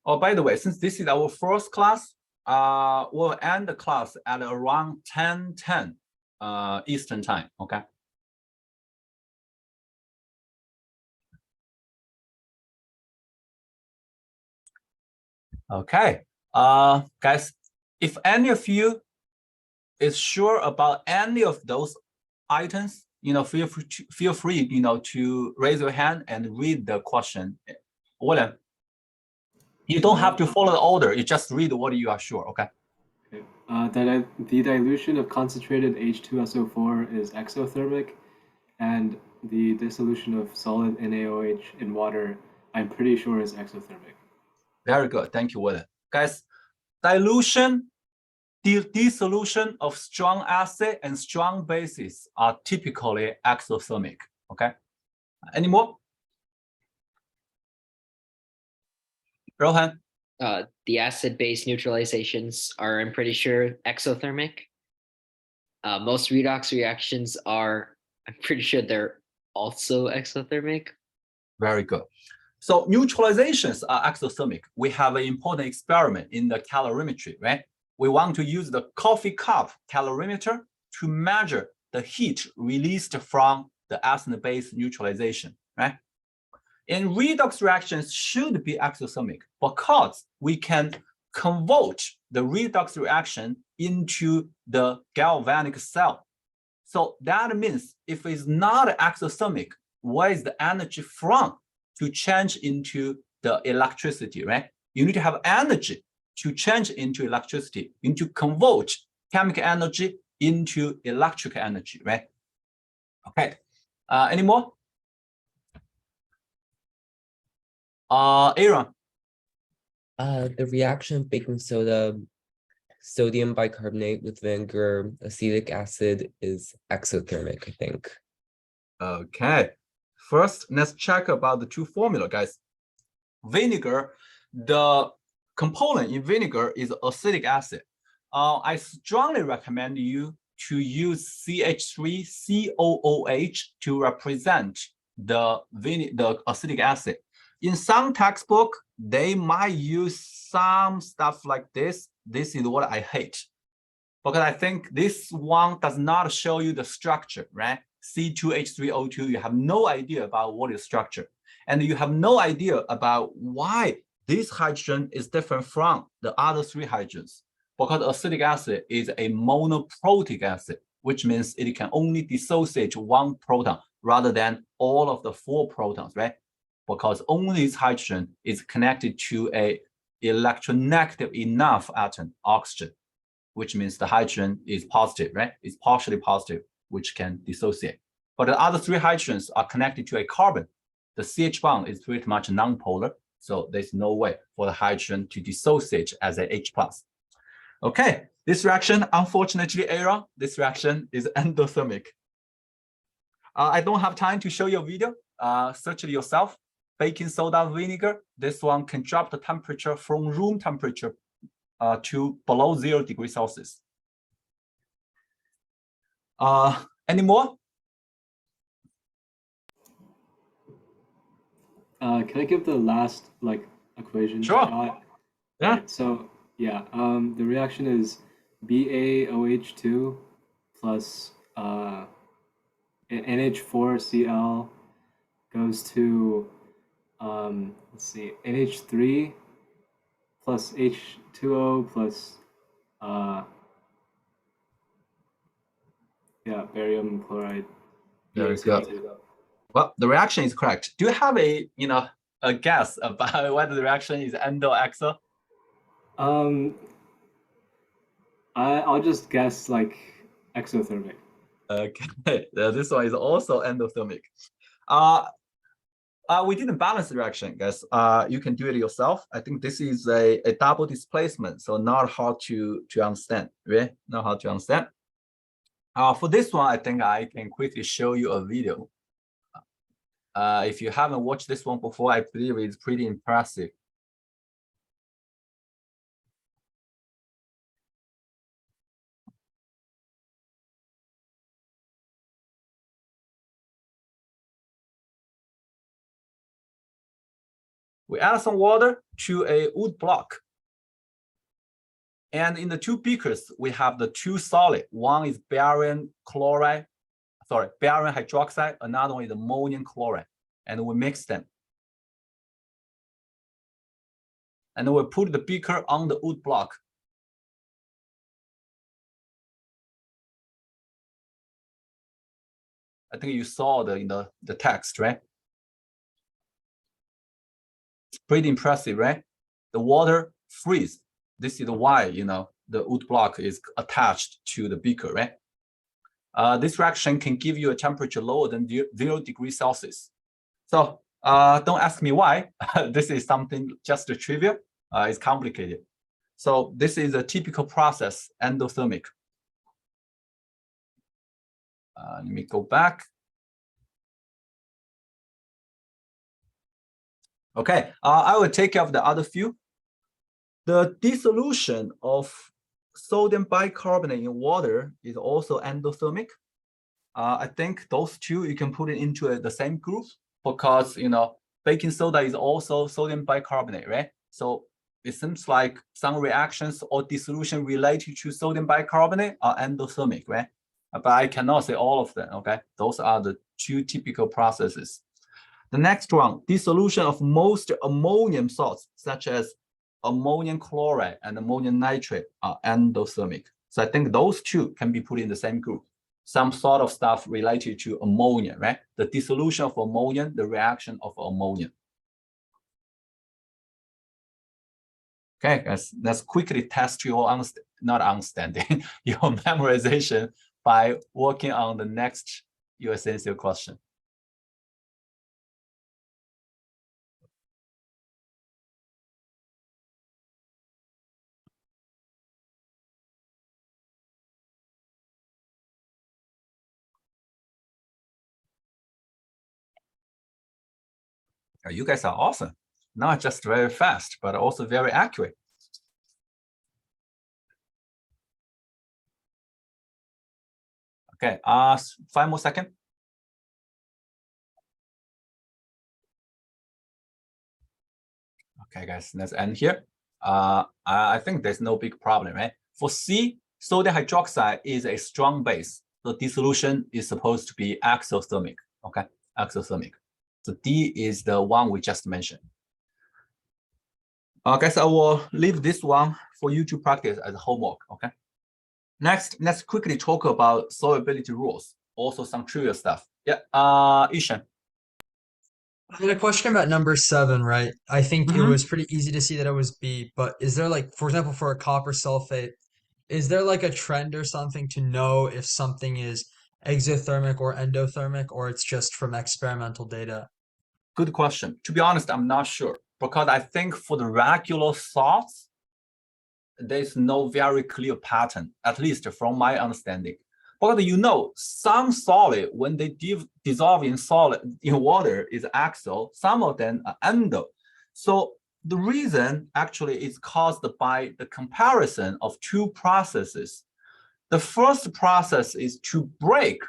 Oh, by the way, since this is our first class, we'll end the class at around 10:10 Eastern time, okay? Okay, guys, if any of you is sure about any of those items, feel free, to raise your hand and read the question. William, you don't have to follow the order. You just read what you are sure, okay? The dilution of concentrated H2SO4 is exothermic, and the dissolution of solid NaOH in water, I'm pretty sure is exothermic. Very good. Thank you, William. Guys, dilution, dissolution of strong acid and strong bases are typically exothermic, okay? Any more? Rohan? The acid-base neutralizations are, I'm pretty sure, exothermic. Most redox reactions are, I'm pretty sure they're also exothermic. Very good. So neutralizations are exothermic. We have an important experiment in the calorimetry, right? We want to use the coffee cup calorimeter to measure the heat released from the acid-base neutralization, right? And redox reactions should be exothermic because we can convert the redox reaction into the galvanic cell. So that means if it's not exothermic, where is the energy from to change into the electricity, right? You need to have energy to change into electricity. You need to convert chemical energy into electrical energy, right? Okay, any more? Aaron. The reaction of baking soda, sodium bicarbonate with vinegar, acetic acid is exothermic, I think. Okay, first let's check about the two formula, guys. Vinegar, the component in vinegar is acetic acid. I strongly recommend you to use CH3COOH to represent the acetic acid. In some textbook, they might use some stuff like this. This is what I hate, because I think this one does not show you the structure, right? C2H3O2, you have no idea about what is structure. And you have no idea about why this hydrogen is different from the other 3 hydrogens. Because acetic acid is a monoprotic acid, which means it can only dissociate 1 proton rather than all of the 4 protons, right? Because only this hydrogen is connected to a electronegative enough atom, oxygen, which means the hydrogen is positive, right? It's partially positive, which can dissociate. But the other 3 hydrogens are connected to a carbon. The CH bond is pretty much nonpolar, so there's no way for the hydrogen to dissociate as a H+. Okay, this reaction, unfortunately, Aaron, this reaction is endothermic. I don't have time to show you a video. Search it yourself. Baking soda vinegar, this one can drop the temperature from room temperature to below 0 degrees Celsius. Any more? Can I give the last equation Sure. a shot? Yeah. Right, so yeah, the reaction is BaOH2 plus NH4Cl goes to let's see, NH3 plus H2O plus yeah, barium chloride. Very good. BaCl2. Well, the reaction is correct. Do you have a guess about whether the reaction is endo exo? I'll just guess like exothermic. Okay, this one is also endothermic. We didn't balance the reaction, guys. You can do it yourself. I think this is a double displacement, so not hard to understand, right? Not hard to understand. For this one, I think I can quickly show you a video. If you haven't watched this one before, I believe it's pretty impressive. We add some water to a wood block. And in the two beakers, we have the two solid. One is barium hydroxide, another one is ammonium chloride. And we mix them. And then we put the beaker on the wood block. I think you saw in the text, right? It's pretty impressive, right? The water freezes. This is why, the wood block is attached to the beaker, right? This reaction can give you a temperature lower than 0 degrees Celsius. So don't ask me why. This is something just a trivia. It's complicated. So this is a typical process, endothermic. Let me go back. Okay, I will take care of the other few. The dissolution of sodium bicarbonate in water is also endothermic. I think those two you can put it into the same group because baking soda is also sodium bicarbonate, right? So it seems like some reactions or dissolution related to sodium bicarbonate are endothermic, right? But I cannot say all of them, okay? Those are the two typical processes. The next one, dissolution of most ammonium salts, such as ammonium chloride and ammonium nitrate, are endothermic. So I think those two can be put in the same group. Some sort of stuff related to ammonia, right? The dissolution of ammonia, the reaction of ammonia. Okay, guys, let's quickly test your not understanding, your memorization by working on the next USNCL question. You guys are awesome. Not just very fast, but also very accurate. Okay, 5 more seconds. Okay, guys, let's end here. I think there's no big problem, right? For C, sodium hydroxide is a strong base. The dissolution is supposed to be exothermic, okay? Exothermic. So D is the one we just mentioned. Guys, I will leave this one for you to practice as homework, okay? Next, let's quickly talk about solubility rules. Also some trivial stuff. Yeah, Ishan. I had a question about number 7, right? I think it was pretty easy to see that it was B, but is there for example, for a copper sulfate, is there a trend or something to know if something is exothermic or endothermic, or it's just from experimental data? Good question. To be honest, I'm not sure because I think for the regular salts, there's no very clear pattern, at least from my understanding. But some solid, when they dissolve in water, is axial. Some of them are endo. So the reason actually is caused by the comparison of two processes. The first process is to break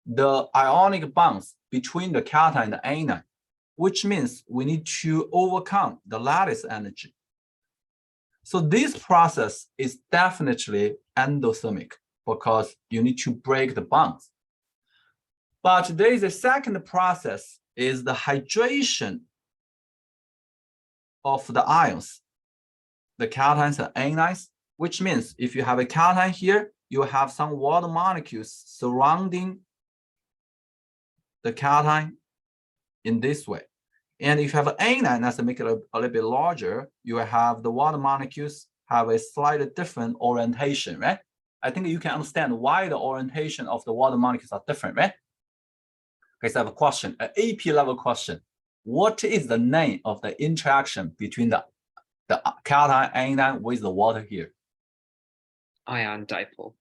the ionic bonds between the cation and the anion. which means we need to overcome the lattice energy. So this process is definitely endothermic because you need to break the bonds. But there is a second process, is the hydration of the ions, the cations and anions, which means if you have a cation here, you have some water molecules surrounding the cation in this way. And if you have an anion, let's make it a little bit larger, you have the water molecules have a slightly different orientation, right? I think you can understand why the orientation of the water molecules are different, right? Okay, so I have a question, an AP level question. What is the name of the interaction between the cation anion with the water here? Ion dipole.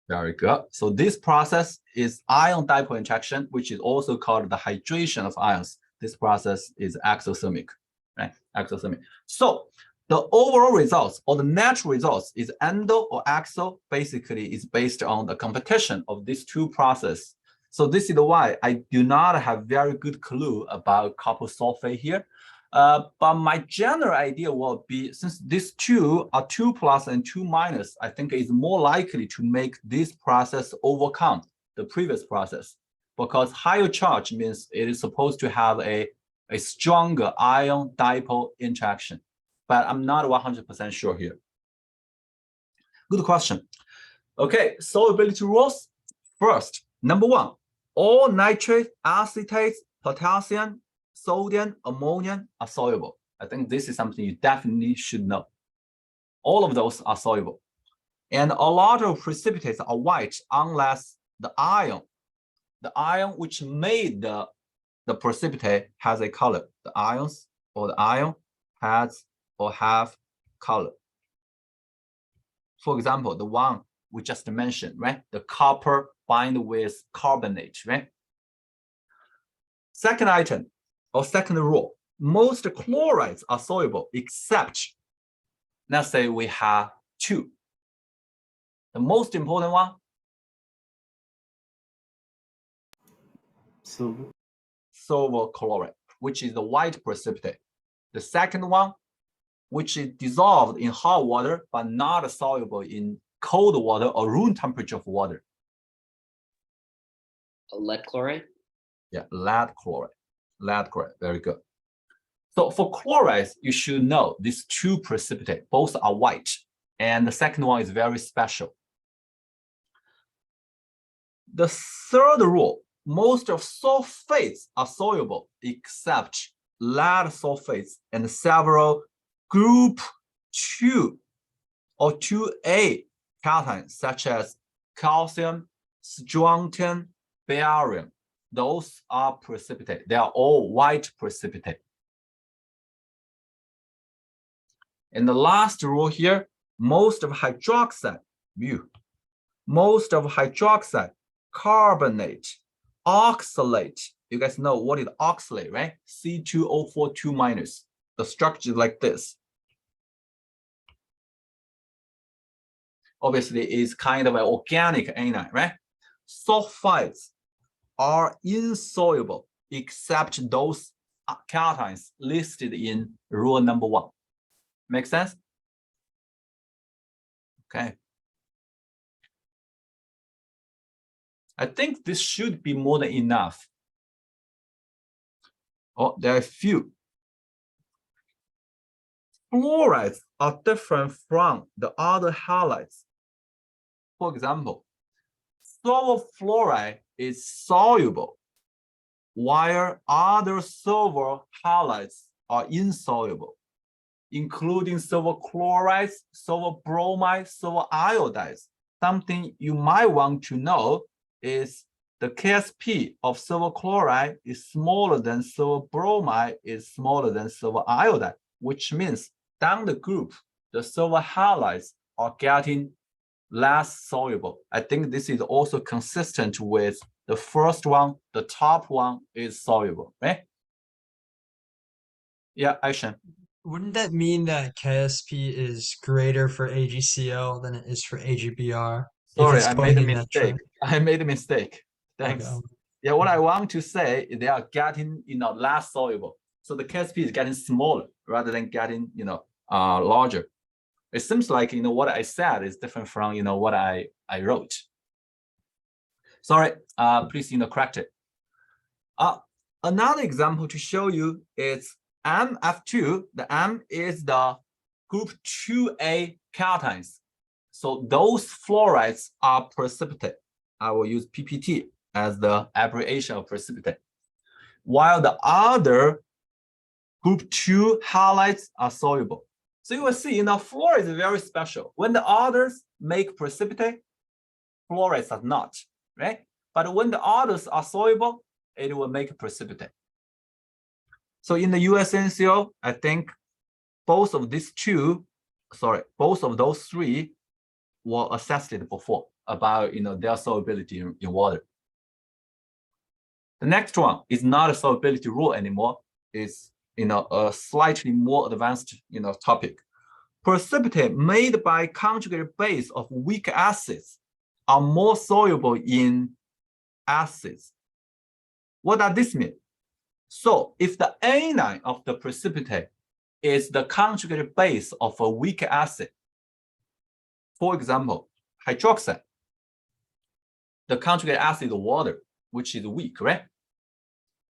Very good. So this process is ion dipole interaction, which is also called the hydration of ions. This process is exothermic, right? Exothermic. So the overall results or the natural results is endo or exo, basically is based on the competition of these two processes. So this is why I do not have very good clue about copper sulfate here. But my general idea will be, since these two are 2 plus and 2 minus, I think it's more likely to make this process overcome the previous process, because higher charge means it is supposed to have a stronger ion dipole interaction. But I'm not 100% sure here. Good question. Okay, solubility rules. First, number 1, all nitrate, acetates, potassium, sodium, ammonia are soluble. I think this is something you definitely should know. All of those are soluble. And a lot of precipitates are white unless the ion which made the precipitate has a color. The ions or the ion has or have color. For example, the one we just mentioned, right? The copper bind with carbonate, right? Second item, or second rule, most chlorides are soluble except, let's say we have 2. The most important one, silver chloride, which is the white precipitate. The second one, which is dissolved in hot water but not soluble in cold water or room temperature of water. Lead chloride? Yeah, lead chloride. Lead chloride, very good. So for chlorides, you should know these 2 precipitate, both are white, and the second one is very special. The third rule, most of sulfates are soluble except lead sulfates and several group 2 or 2A cations such as calcium, strontium, barium. Those are precipitate. They are all white precipitate. And the last rule here, most of hydroxide, most of hydroxide, carbonate, oxalate. You guys know what is oxalate, right? C2O4 2 minus. The structure is like this. Obviously, it's kind of an organic anion, right? Sulfides are insoluble except those cations listed in rule number 1. Make sense? Okay. I think this should be more than enough. Oh, there are a few. Fluorides are different from the other halides. For example, silver fluoride is soluble, while other silver halides are insoluble, including silver chlorides, silver bromide, silver iodides. Something you might want to know is the KSP of silver chloride is smaller than silver bromide is smaller than silver iodide, which means down the group, the silver halides are getting less soluble. I think this is also consistent with the first one. The top one is soluble, right? Yeah, Aishan. Wouldn't that mean that KSP is greater for AgCl than it is for AgBr? Sorry, it's I going made a in that mistake. trend? I made a mistake. Thanks. Okay. Yeah, what I want to say is they are getting, less soluble. So the KSP is getting smaller rather than getting, larger. It seems like, what I said is different from, what I wrote. Sorry, please, correct it. Another example to show you is MF2. The M is the group 2A cations. So those fluorides are precipitate. I will use PPT as the abbreviation of precipitate. While the other group 2 halides are soluble. So you will see, fluoride is very special. When the others make precipitate, fluorides are not, right? But when the others are soluble, it will make precipitate. So in the USNCO, I think both of those three were assessed before about their solubility in water. The next one is not a solubility rule anymore. It's a slightly more advanced topic. Precipitate made by conjugated base of weak acids are more soluble in acids. What does this mean? So if the anion of the precipitate is the conjugated base of a weak acid, for example, hydroxide, the conjugate acid is water, which is weak, right?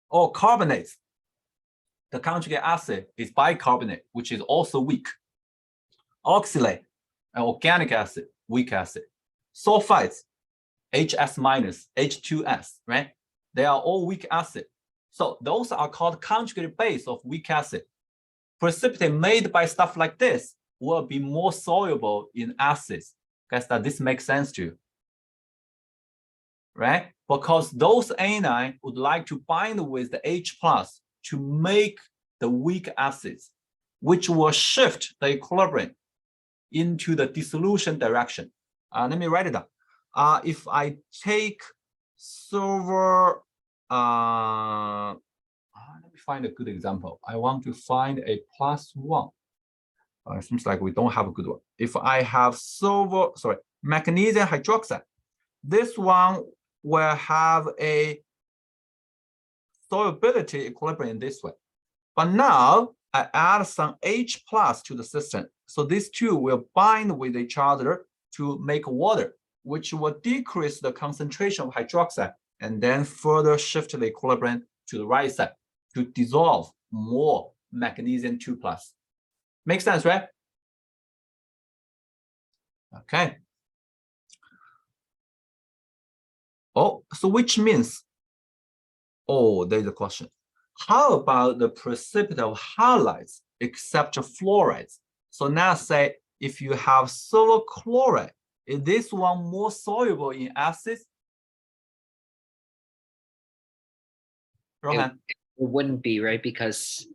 Or carbonates, the conjugate acid is bicarbonate, which is also weak. Oxalate, an organic acid, weak acid. Sulfides, HS minus, H2S, right? They are all weak acid. So those are called conjugated base of weak acid. Precipitate made by stuff like this will be more soluble in acids. Guess that this makes sense to you, right? Because those anions would like to bind with the H plus to make the weak acids, which will shift the equilibrium into the dissolution direction. Let me write it down. If I take silver, let me find a good example. I want to find a +1. It seems like we don't have a good one. If I have magnesium hydroxide, this one will have a solubility equilibrium this way. But now I add some H plus to the system. So these two will bind with each other to make water, which will decrease the concentration of hydroxide and then further shift the equilibrium to the right side to dissolve more magnesium 2 plus. Makes sense, right? Okay. Oh, so which means, there's a question. How about the precipitate of halides except fluorides? So now say if you have silver chloride, is this one more soluble in acids? Rohan? It wouldn't be, right? Because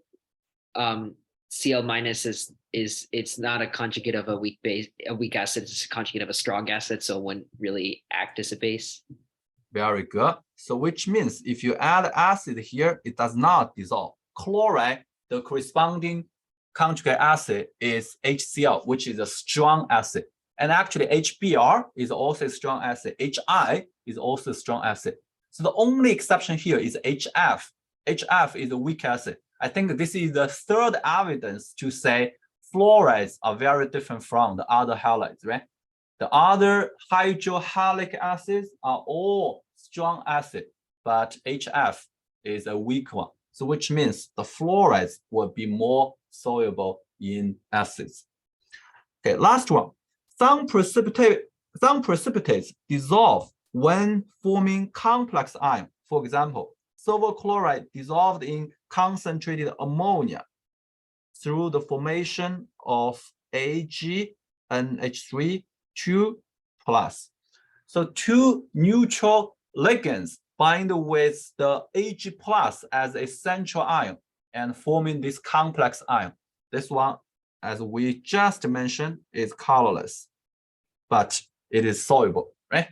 Cl minus is it's not a conjugate of a weak acid, it's a conjugate of a strong acid, so it wouldn't really act as a base. Very good. So which means if you add acid here, it does not dissolve. Chloride, the corresponding conjugate acid is HCl, which is a strong acid. And actually HBr is also a strong acid. HI is also a strong acid. So the only exception here is HF. HF is a weak acid. I think this is the third evidence to say fluorides are very different from the other halides, right? The other hydrohalic acids are all strong acid, but HF is a weak one. So which means the fluorides will be more soluble in acids. Okay, last one. Some precipitates dissolve when forming complex ion. For example, silver chloride dissolved in concentrated ammonia through the formation of AgNH3 2 plus. So two neutral ligands bind with the Ag plus as a central ion and forming this complex ion. This one, as we just mentioned, is colorless, but it is soluble, right?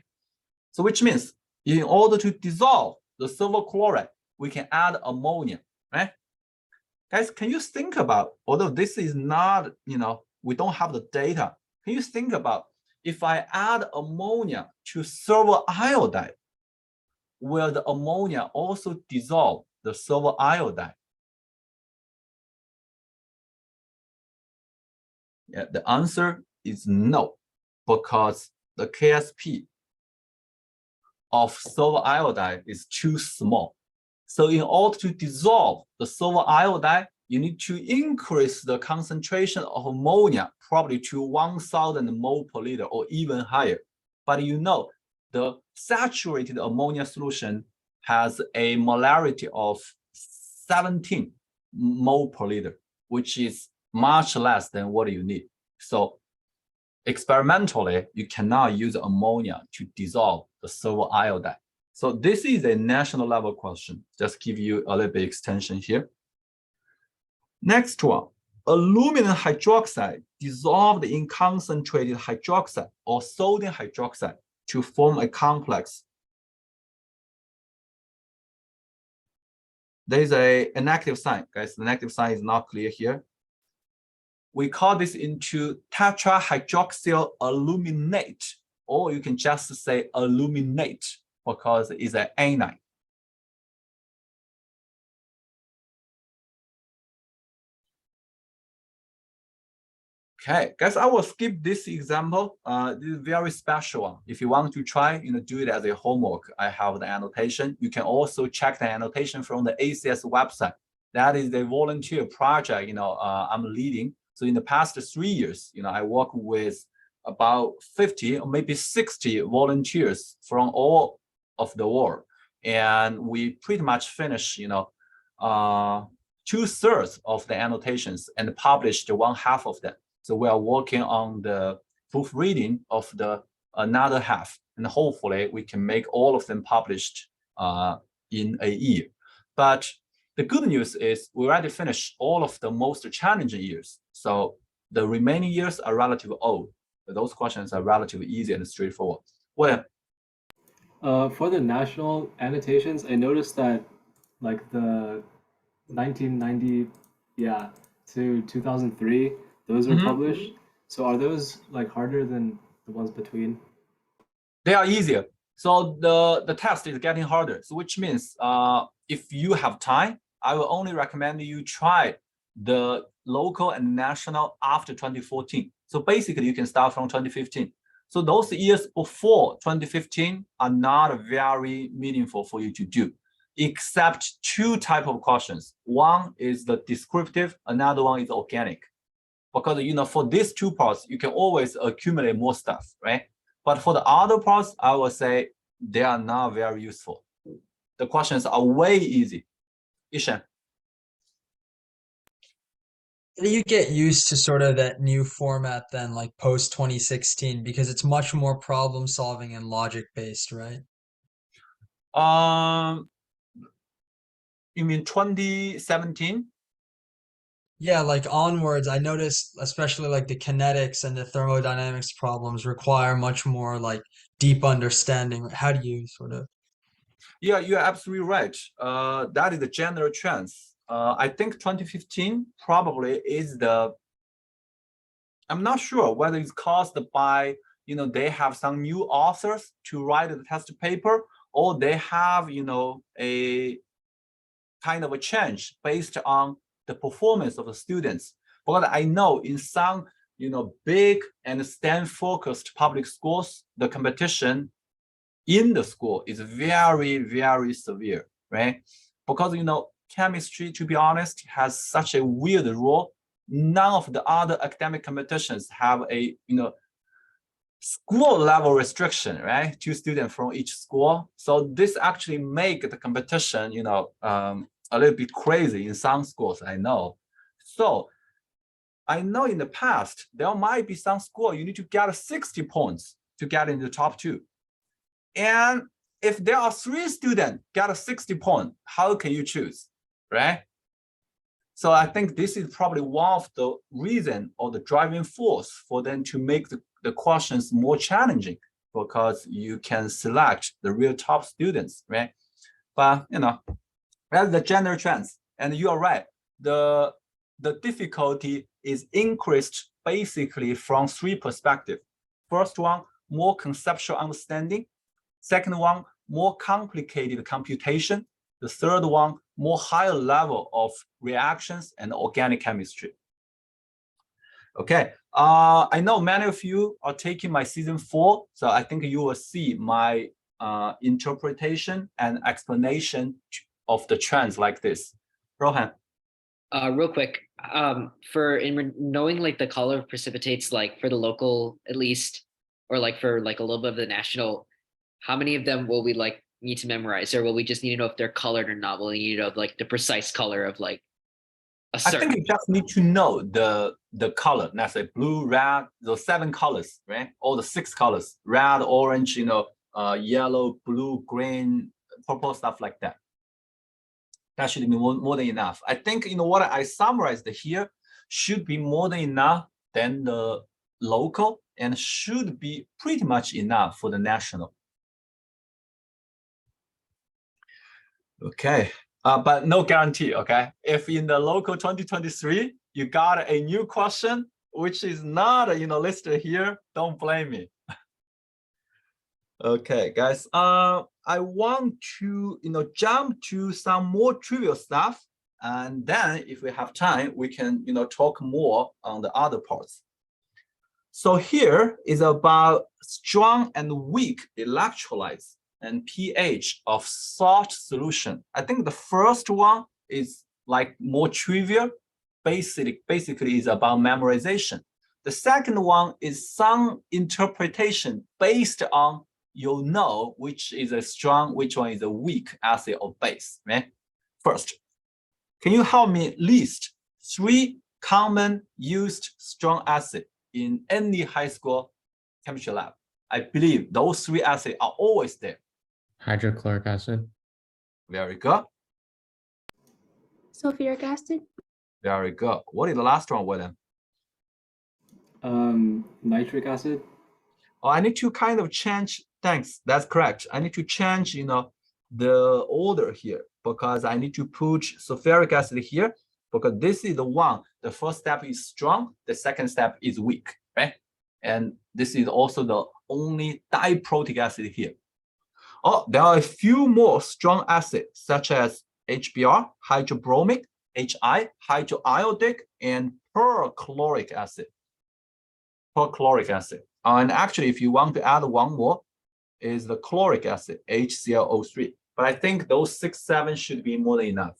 So which means in order to dissolve the silver chloride, we can add ammonia, right? Guys, can you think about, although this is not, we don't have the data, can you think about if I add ammonia to silver iodide, will the ammonia also dissolve the silver iodide? Yeah, the answer is no, because the KSP of silver iodide is too small. So in order to dissolve the silver iodide, you need to increase the concentration of ammonia probably to 1,000 mole per liter or even higher. But you know, the saturated ammonia solution has a molarity of 17 mole per liter, which is much less than what you need. So experimentally, you cannot use ammonia to dissolve the silver iodide. So this is a national level question. Just give you a little bit extension here. Next one, aluminum hydroxide dissolved in concentrated hydroxide or sodium hydroxide to form a complex. There is a negative sign, guys. The negative sign is not clear here. We call this into tetrahydroxyl aluminate, or you can just say aluminate because it's an anion. Okay, guys, I will skip this example. This is a very special one. If you want to try, do it as a homework. I have the annotation. You can also check the annotation from the ACS website. That is the volunteer project, I'm leading. So in the past 3 years, I work with about 50 or maybe 60 volunteers from all of the world. And we pretty much finished, 2/3 of the annotations and published 1/2 of them. So we are working on the proofreading of the another half, and hopefully we can make all of them published in a year. But the good news is we already finished all of the most challenging years. So the remaining years are relatively old. Those questions are relatively easy and straightforward. Well, for the national annotations, I noticed that like the 1990, to 2003, those were published. So are those like harder than the ones between? They are easier. So the test is getting harder. So which means if you have time, I will only recommend you try the local and national after 2014. So basically you can start from 2015. So those years before 2015 are not very meaningful for you to do, except 2 types of questions. One is the descriptive, another one is organic. Because for these 2 parts, you can always accumulate more stuff, right? But for the other parts, I will say they are not very useful. The questions are way easy. Ishan. How do you get used to sort of that new format then, like post 2016? Because it's much more problem solving and logic based, right? You mean 2017? Yeah, like onwards, I noticed especially like the kinetics and the thermodynamics problems require much more like deep understanding. How do you sort of? Yeah, you're absolutely right. That is the general trend. I think 2015 probably is I'm not sure whether it's caused by, they have some new authors to write the test paper, or they have, a kind of a change based on the performance of the students. But I know in some, big and STEM-focused public schools, the competition in the school is very, very severe, right? Because, chemistry, to be honest, has such a weird role. None of the other academic competitions have a, school level restriction, right? 2 students from each school. So this actually make the competition, a little bit crazy in some schools, I know. So I know in the past, there might be some school you need to get 60 points to get in the top 2. And if there are 3 students get a 60 point, how can you choose, right? So I think this is probably one of the reason or the driving force for them to make the questions more challenging, because you can select the real top students, right? But that's the general trends. And you are right. The difficulty is increased basically from 3 perspectives. First one, more conceptual understanding. Second one, more complicated computation. The third one, more higher level of reactions and organic chemistry. Okay. I know many of you are taking my season 4, so I think you will see my interpretation and explanation of the trends like this. Rohan. Real quick, knowing like the color of precipitates, like for the local at least, or like for like a little bit of the national, how many of them will we like need to memorize, or will we just need to know if they're colored or not? Will we need to know like the precise color of like a I think certain? you just need to know the color. Let's say blue, red, those 7 colors, right? All the 6 colors: red, orange, yellow, blue, green, purple, stuff like that. That should be more than enough. I think what I summarized here should be more than enough than the local, and should be pretty much enough for the national. Okay, but no guarantee. Okay, if in the local 2023 you got a new question which is not listed here, don't blame me. Okay, guys. I want to jump to some more trivial stuff, and then if we have time, we can talk more on the other parts. So here is about strong and weak electrolytes and pH of salt solution. I think the first one is like more trivial. Basically is about memorization. The second one is some interpretation based on which is a strong, which one is a weak acid or base, right? First, can you help me list 3 common used strong acid in any high school chemistry lab? I believe those 3 acids are always there. Hydrochloric acid. Very good. Sulfuric acid. Very good. What is the last one, William? Nitric acid. Oh, I need to kind of change. Thanks. That's correct. I need to change, the order here, because I need to put sulfuric acid here, because this is the one. The first step is strong. The second step is weak, right? And this is also the only diprotic acid here. Oh, there are a few more strong acids, such as HBr, hydrobromic, HI, hydroiodic, and perchloric acid. Perchloric acid. And actually, if you want to add one more, is the chloric acid, HClO3. But I think those 6, 7 should be more than enough.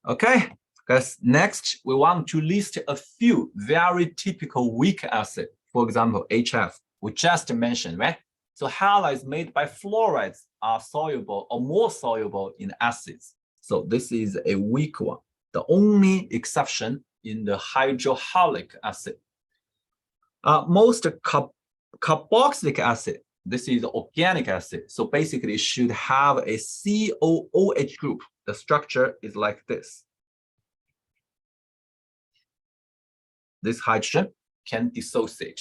Okay, guys, next we want to list a few very typical weak acid. For example, HF, we just mentioned, right? So halides made by fluorides are soluble or more soluble in acids. So this is a weak one. The only exception in the hydrohalic acid. Most carboxylic acid, this is organic acid. So basically it should have a COOH group. The structure is like this. This hydrogen can dissociate.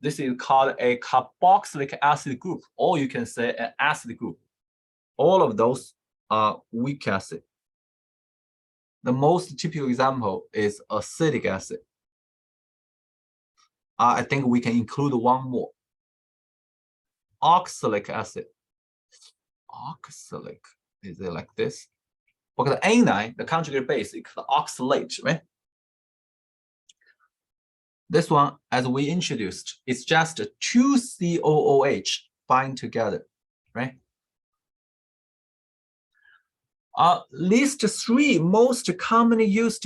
This is called a carboxylic acid group, or you can say an acid group. All of those are weak acid. The most typical example is acetic acid. I think we can include one more. Oxalic acid. Oxalic, is it like this? Because the anion, the conjugate base, is the oxalate, right? This one, as we introduced, it's just 2 COOH bind together, right? List 3 most commonly used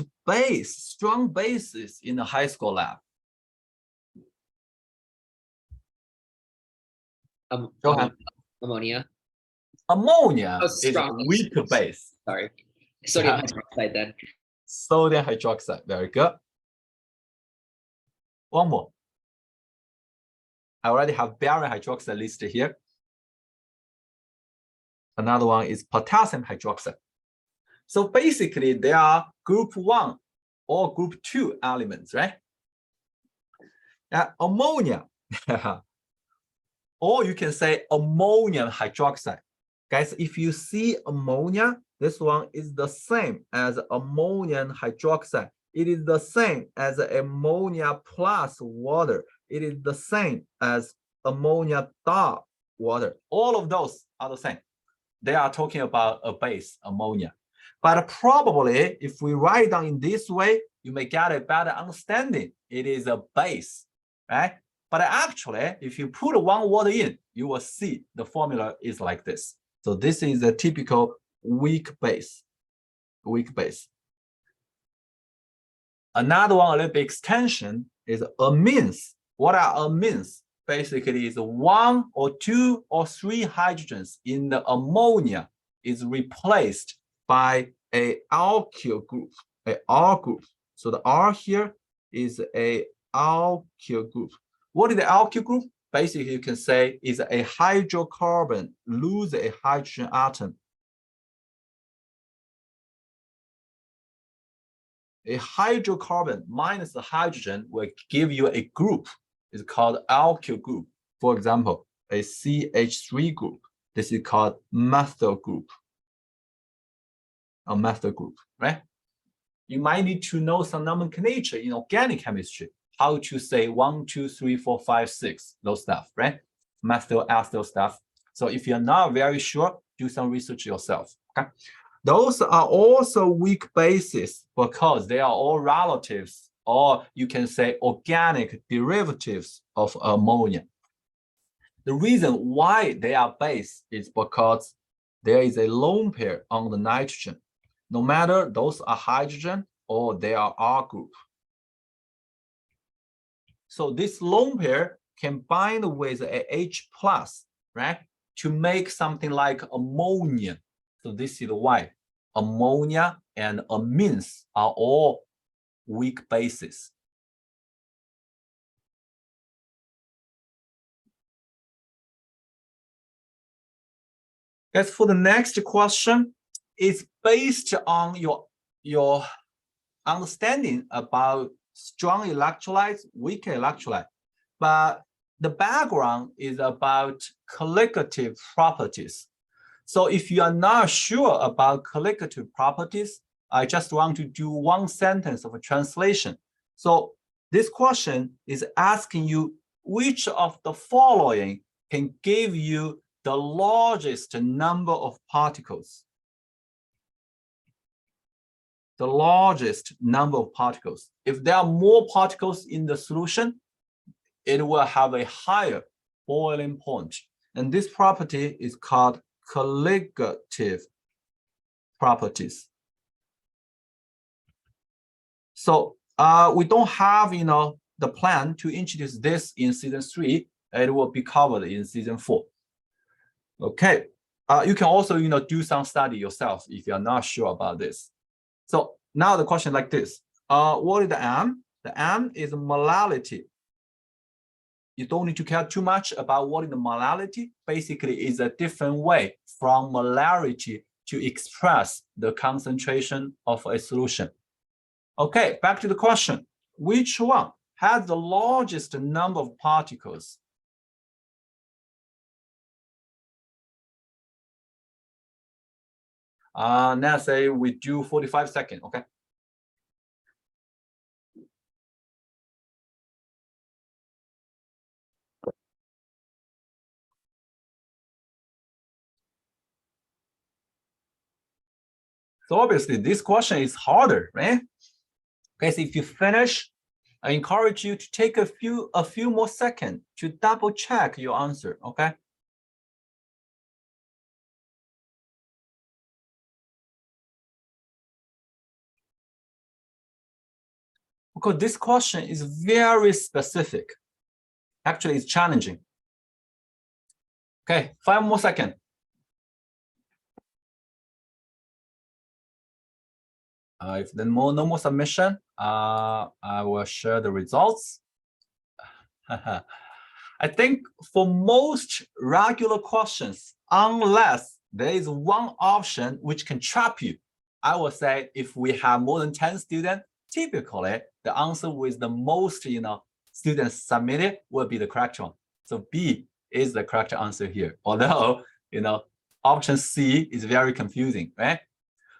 strong bases in the high school lab. Go ahead. Ammonia. Ammonia Oh, is a strong weak base. Sorry. Sodium Yeah. hydroxide then. Sodium hydroxide, very good. One more. I already have barium hydroxide listed here. Another one is potassium hydroxide. So basically, there are group 1 or group 2 elements, right? Ammonia, or you can say ammonium hydroxide. Guys, if you see ammonia, this one is the same as ammonium hydroxide. It is the same as ammonia plus water. It is the same as ammonia dot water. All of those are the same. They are talking about a base, ammonia. But probably, if we write down in this way, you may get a better understanding. It is a base, right? But actually, if you put one word in, you will see the formula is like this. So this is a typical weak base. Weak base. Another one, a little bit extension, is amines. What are amines? Basically, is 1 or 2 or 3 hydrogens in the ammonia is replaced by a alkyl group, a R group. So the R here is a alkyl group. What is the alkyl group? Basically, you can say is a hydrocarbon lose a hydrogen atom. A hydrocarbon minus the hydrogen will give you a group. It's called alkyl group. For example, a CH3 group. This is called methyl group. A methyl group, right? You might need to know some nomenclature in organic chemistry, how to say 1, 2, 3, 4, 5, 6, those stuff, right? Methyl, ethyl stuff. So if you're not very sure, do some research yourself, okay? Those are also weak bases because they are all relatives, or you can say organic derivatives of ammonia. The reason why they are base is because there is a lone pair on the nitrogen. No matter those are hydrogen or they are R group. So this lone pair can bind with a H plus, right, to make something like ammonia. So this is why ammonia and amines are all weak bases. As for the next question, it's based on your understanding about strong electrolytes, weak electrolyte, but the background is about colligative properties. So if you are not sure about colligative properties, I just want to do one sentence of a translation. So this question is asking you which of the following can give you the largest number of particles. The largest number of particles. If there are more particles in the solution, it will have a higher boiling point. And this property is called colligative properties. So we don't have, the plan to introduce this in season 3. It will be covered in season 4. Okay. You can also, do some study yourself if you're not sure about this. So now the question like this. What is the M? The M is molality. You don't need to care too much about what is the molality. Basically, it's a different way from molarity to express the concentration of a solution. Okay, back to the question. Which one has the largest number of particles? Now say we do 45 seconds, okay? So obviously this question is harder, right? Okay, so if you finish, I encourage you to take a few more seconds to double check your answer, okay? Because this question is very specific. Actually, it's challenging. Okay, 5 more seconds. If there's no more submission, I will share the results. I think for most regular questions, unless there is one option which can trap you, I will say if we have more than 10 students, typically the answer with the most students submitted will be the correct one. So B is the correct answer here. Although option C is very confusing, right?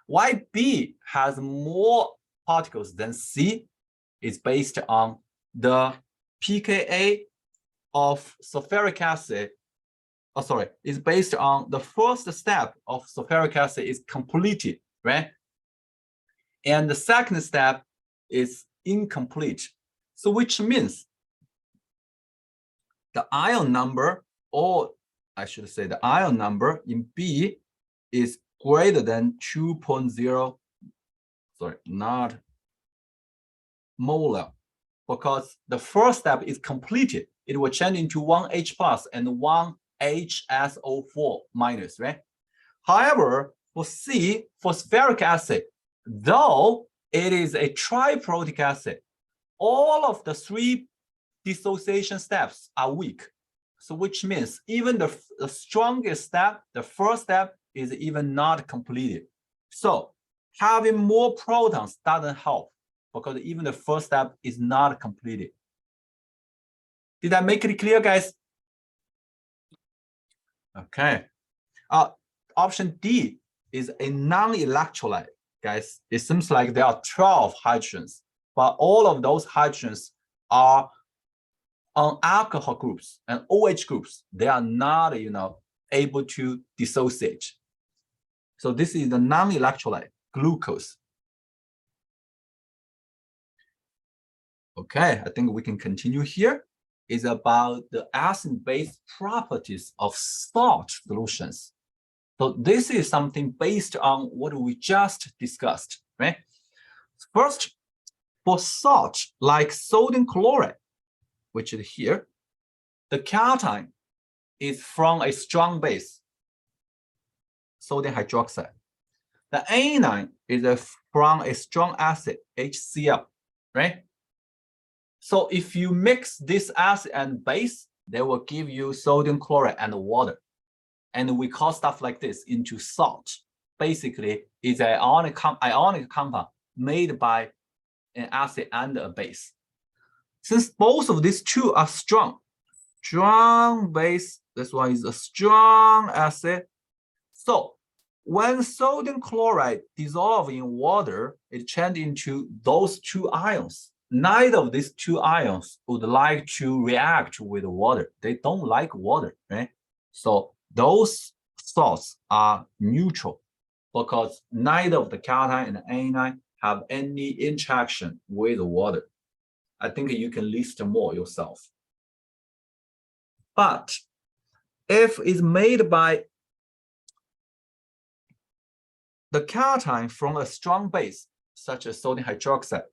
Why B has more particles than C is based on the pKa of sulfuric acid. Oh, sorry, is based on the first step of sulfuric acid is completed, right? And the second step is incomplete. So which means the ion number, or I should say the ion number in B is greater than 2.0, sorry, not molar, because the first step is completed. It will change into one H plus and one HSO4 minus, right? However, for C, phosphoric acid, though it is a triprotic acid, all of the 3 dissociation steps are weak. So which means even the strongest step, the first step, is even not completed. So having more protons doesn't help because even the first step is not completed. Did I make it clear, guys? Okay. Option D is a non-electrolyte, guys. It seems like there are 12 hydrogens, but all of those hydrogens are on alcohol groups and OH groups. They are not, able to dissociate. So this is the non-electrolyte, glucose. Okay, I think we can continue here. Is about the acid-base properties of salt solutions. So this is something based on what we just discussed, right? First, for salt like sodium chloride, which is here, the cation is from a strong base, sodium hydroxide. The anion is from a strong acid, HCl, right? So if you mix this acid and base, they will give you sodium chloride and water. And we call stuff like this into salt. Basically, it's an ionic compound made by an acid and a base. Since both of these two are strong base, this one is a strong acid. So when sodium chloride dissolves in water, it changes into those 2 ions. Neither of these 2 ions would like to react with water. They don't like water, right? So those salts are neutral because neither of the cation and the anion have any interaction with water. I think you can list more yourself. But if it's made by the cation from a strong base, such as sodium hydroxide,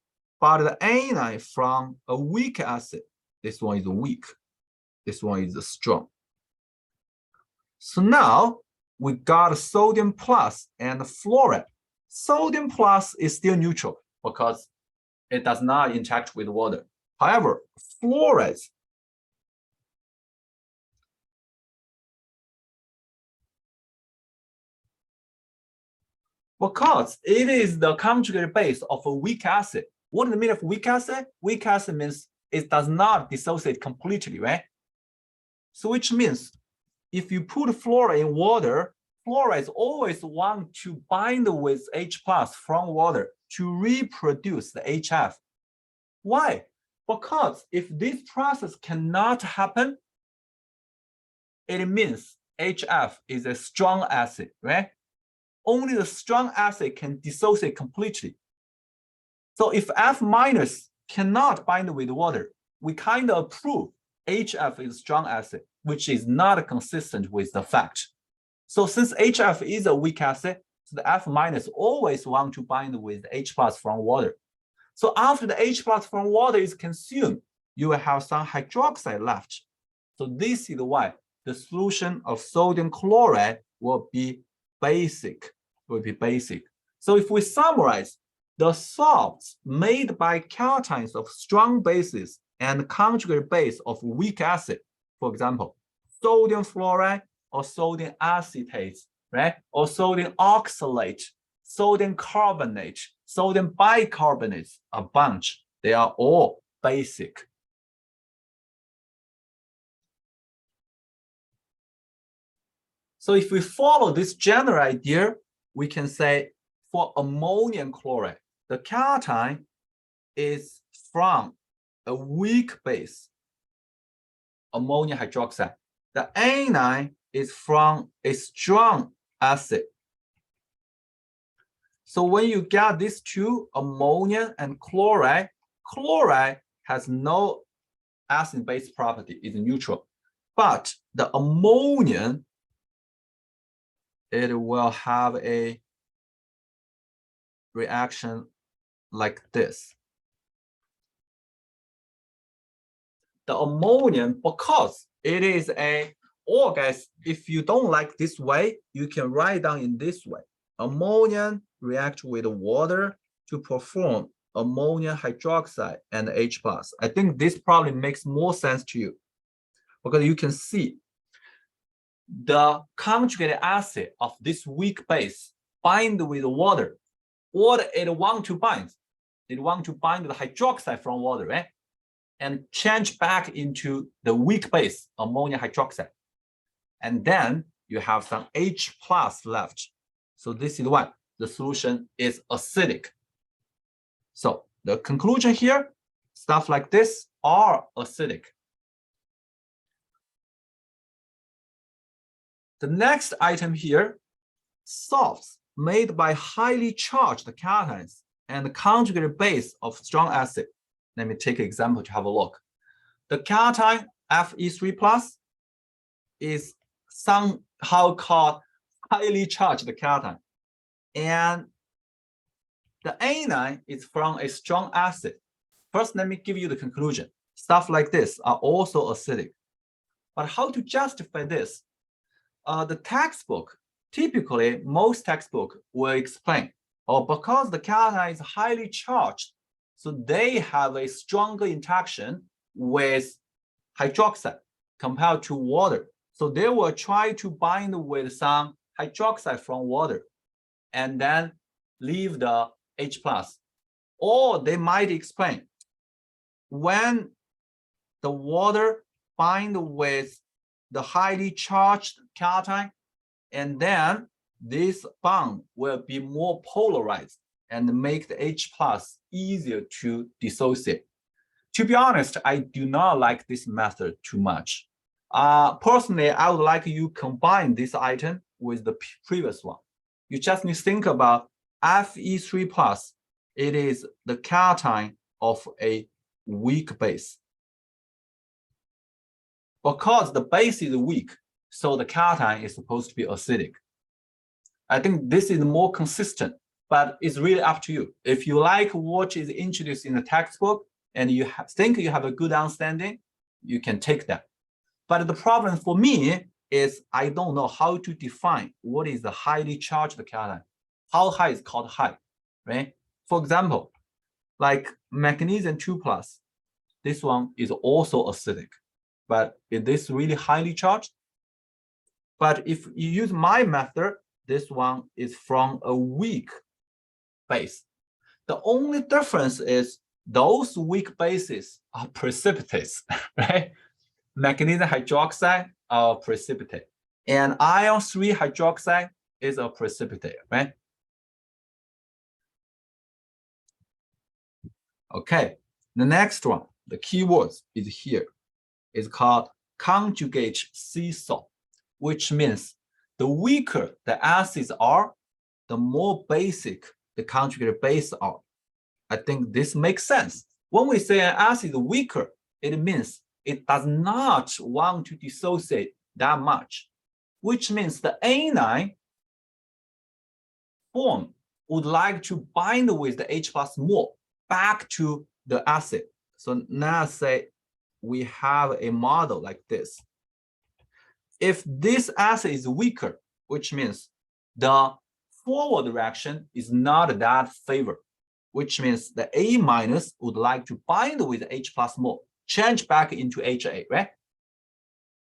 but the anion from a weak acid, this one is weak, this one is strong. So now we got sodium plus and fluoride. Sodium plus is still neutral because it does not interact with water. However, fluoride because it is the conjugate base of a weak acid. What does it mean of weak acid? Weak acid means it does not dissociate completely, right? So which means if you put fluoride in water, fluorides always want to bind with H plus from water to reproduce the HF. Why? Because if this process cannot happen, it means HF is a strong acid, right? Only the strong acid can dissociate completely. So if F minus cannot bind with water, we kind of prove HF is strong acid, which is not consistent with the fact. So since HF is a weak acid, so the F minus always want to bind with H plus from water. So after the H plus from water is consumed, you will have some hydroxide left. So this is why the solution of sodium chloride will be basic. So if we summarize, the salts made by cations of strong bases and conjugate base of weak acid, for example, sodium fluoride or sodium acetate, right? Or sodium oxalate, sodium carbonate, sodium bicarbonate, a bunch. They are all basic. So if we follow this general idea, we can say for ammonium chloride, the cation is from a weak base, ammonium hydroxide. The anion is from a strong acid. So when you get these two, ammonia and chloride, chloride has no acid-base property, it's neutral. But the ammonia, it will have a reaction like this. The ammonia, because it is a, or guys, if you don't like this way, you can write down in this way. Ammonia react with water to perform ammonia hydroxide and H+. I think this probably makes more sense to you because you can see the conjugated acid of this weak base bind with water. What it want to bind? It want to bind the hydroxide from water, right? And change back into the weak base, ammonia hydroxide. And then you have some H+ left. So this is what the solution is acidic. So the conclusion here, stuff like this are acidic. The next item here, salts made by highly charged cations and the conjugated base of strong acid. Let me take an example to have a look. The cation Fe3+ is somehow called highly charged cation. And the anion is from a strong acid. First, let me give you the conclusion. Stuff like this are also acidic. But how to justify this? The textbook, typically most textbook will explain, because the cation is highly charged, so they have a stronger interaction with hydroxide compared to water. So they will try to bind with some hydroxide from water and then leave the H+. Or they might explain when the water bind with the highly charged cation, and then this bond will be more polarized and make the H+ easier to dissociate. To be honest, I do not like this method too much. Personally, I would like you combine this item with the previous one. You just need to think about Fe3+. It is the cation of a weak base. Because the base is weak, so the cation is supposed to be acidic. I think this is more consistent, but it's really up to you. If you like what is introduced in the textbook and you think you have a good understanding, you can take that. But the problem for me is I don't know how to define what is the highly charged cation. How high is called high, right? For example, like magnesium 2+, this one is also acidic. But is this really highly charged? But if you use my method, this one is from a weak base. The only difference is those weak bases are precipitates, right? Magnesium hydroxide are precipitate, and iron 3 hydroxide is a precipitate, right? Okay, the next one, the keywords is here. It's called conjugate sea salt, which means the weaker the acids are, the more basic the conjugated base are. I think this makes sense. When we say an acid is weaker, it means it does not want to dissociate that much, which means the anion form would like to bind with the H+ more back to the acid. So now say we have a model like this. If this acid is weaker, which means the forward reaction is not that favored, which means the A- would like to bind with H+ more, change back into HA, right?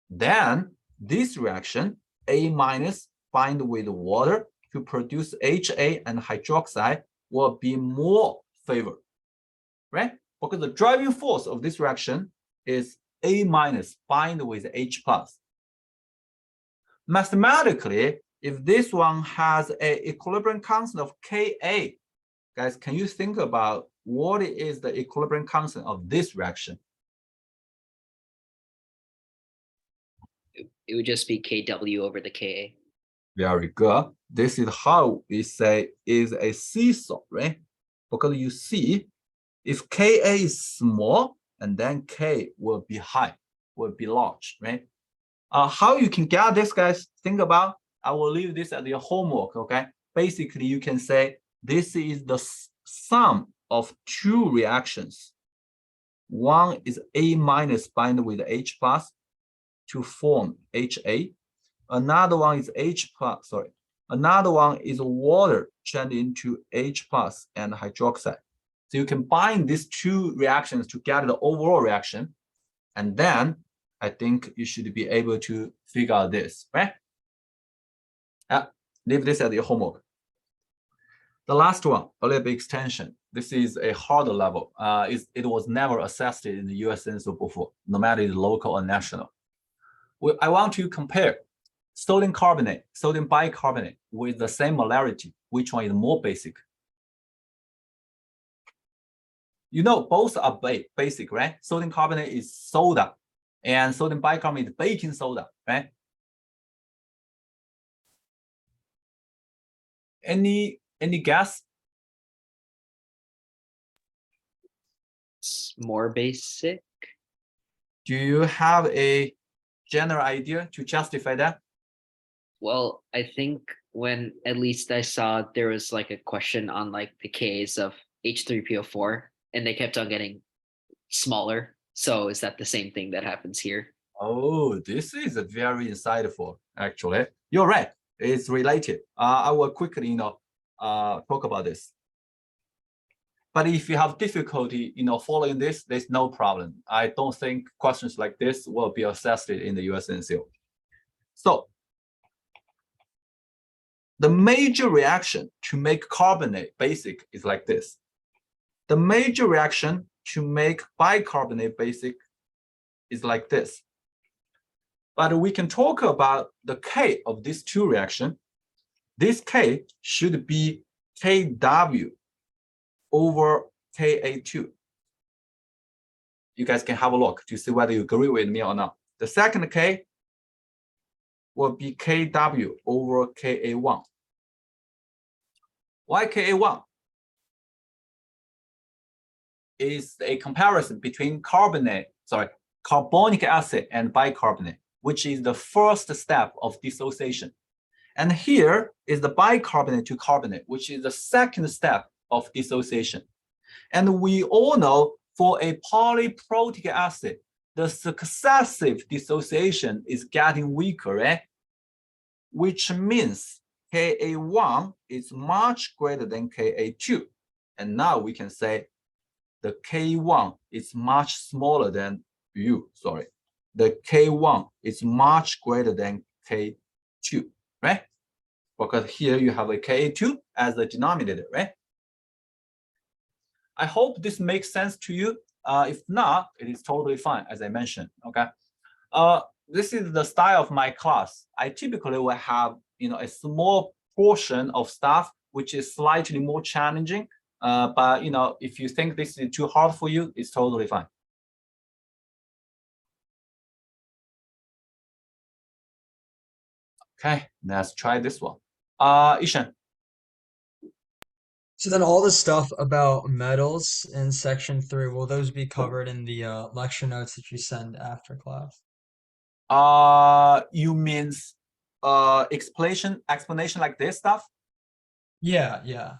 Then this reaction, A- bind with water to produce HA and hydroxide will be more favored, right? Because the driving force of this reaction is A- bind with H+. Mathematically, if this one has an equilibrium constant of Ka, guys, can you think about what is the equilibrium constant of this reaction? It would just be KW over the KA. Very good. This is how we say is a seesaw, right? Because you see, if Ka is small, and then K will be high, will be large, right? How you can get this, guys, think about, I will leave this as your homework, okay? Basically, you can say this is the sum of two reactions. One is A minus bind with H plus to form HA. Another one is H plus, sorry. Another one is water turned into H plus and hydroxide. So you combine these two reactions to get the overall reaction. And then I think you should be able to figure out this, right? Leave this as your homework. The last one, a little bit extension. This is a harder level. It was never assessed in the US Census before, no matter it's local or national. I want to compare sodium carbonate, sodium bicarbonate with the same molarity. Which one is more basic? You know, both are basic, right? Sodium carbonate is soda, and sodium bicarbonate is baking soda, right? Any guess? It's more basic. Do you have a general idea to justify that? Well, I think when at least I saw there was like a question on like the Ks of H3PO4, and they kept on getting smaller. So is that the same thing that happens here? Oh, this is a very insightful, actually. You're right. It's related. I will quickly, talk about this. But if you have difficulty, following this, there's no problem. I don't think questions like this will be assessed in the USNCO. So the major reaction to make carbonate basic is like this. The major reaction to make bicarbonate basic is like this. But we can talk about the K of these two reactions. This K should be Kw over Ka2. You guys can have a look to see whether you agree with me or not. The second K will be Kw over Ka1. Why Ka1? Is a comparison between carbonic acid and bicarbonate, which is the first step of dissociation. And here is the bicarbonate to carbonate, which is the second step of dissociation. And we all know for a polyprotic acid, the successive dissociation is getting weaker, right? Which means Ka1 is much greater than Ka2. And now we can say the K1 is much smaller than U, sorry. The K1 is much greater than K2, right? Because here you have a Ka2 as the denominator, right? I hope this makes sense to you. If not, it is totally fine, as I mentioned, okay? This is the style of my class. I typically will have, a small portion of stuff which is slightly more challenging. But if you think this is too hard for you, it's totally fine. Okay, let's try this one. Ishan. So then all the stuff about metals in section 3, will those be covered in the lecture notes that you send after class? You means explanation like this stuff? Yeah.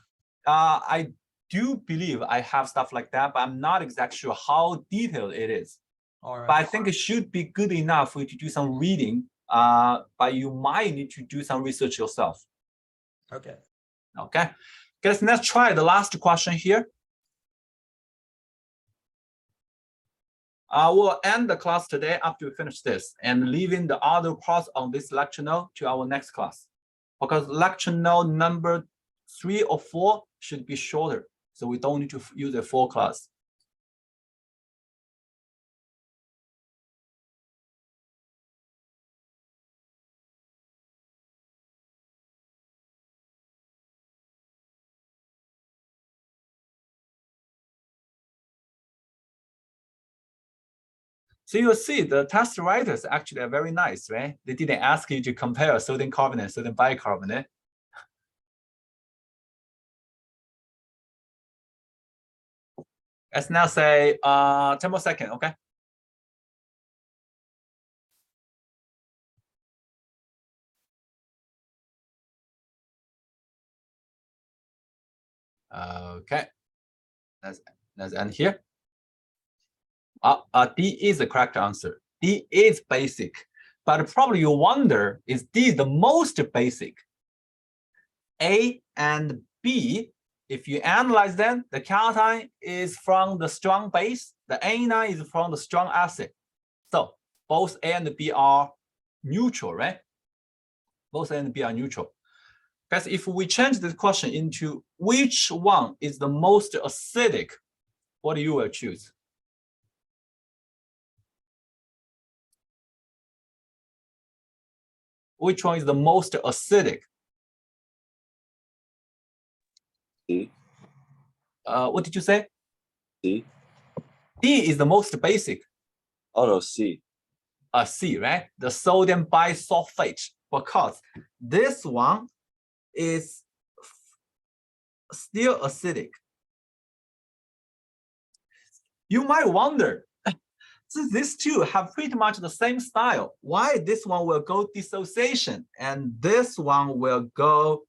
I do believe I have stuff like that, but I'm not exactly sure how detailed it is. All right. But I think it should be good enough for you to do some reading, but you might need to do some research yourself. Okay. Okay, guys, let's try the last question here. We'll end the class today after we finish this and leaving the other parts on this lecture note to our next class. Because lecture note number 3 or 4 should be shorter, so we don't need to use a full class. So you'll see the test writers actually are very nice, right? They didn't ask you to compare sodium carbonate, sodium bicarbonate. Let's now say 10 more seconds, okay? Okay, let's end here. D is the correct answer. D is basic, but probably you wonder, is D the most basic? A and B, if you analyze them, the cation is from the strong base, the anion is from the strong acid. So both A and B are neutral, right? Both A and B are neutral. Guys, if we change this question into which one is the most acidic, what do you will choose? Which one is the most acidic? D. What did you say? D. D is the most basic. Oh no, C. C, right? The sodium bisulfate, because this one is still acidic. You might wonder, since these two have pretty much the same style, why this one will go dissociation and this one will go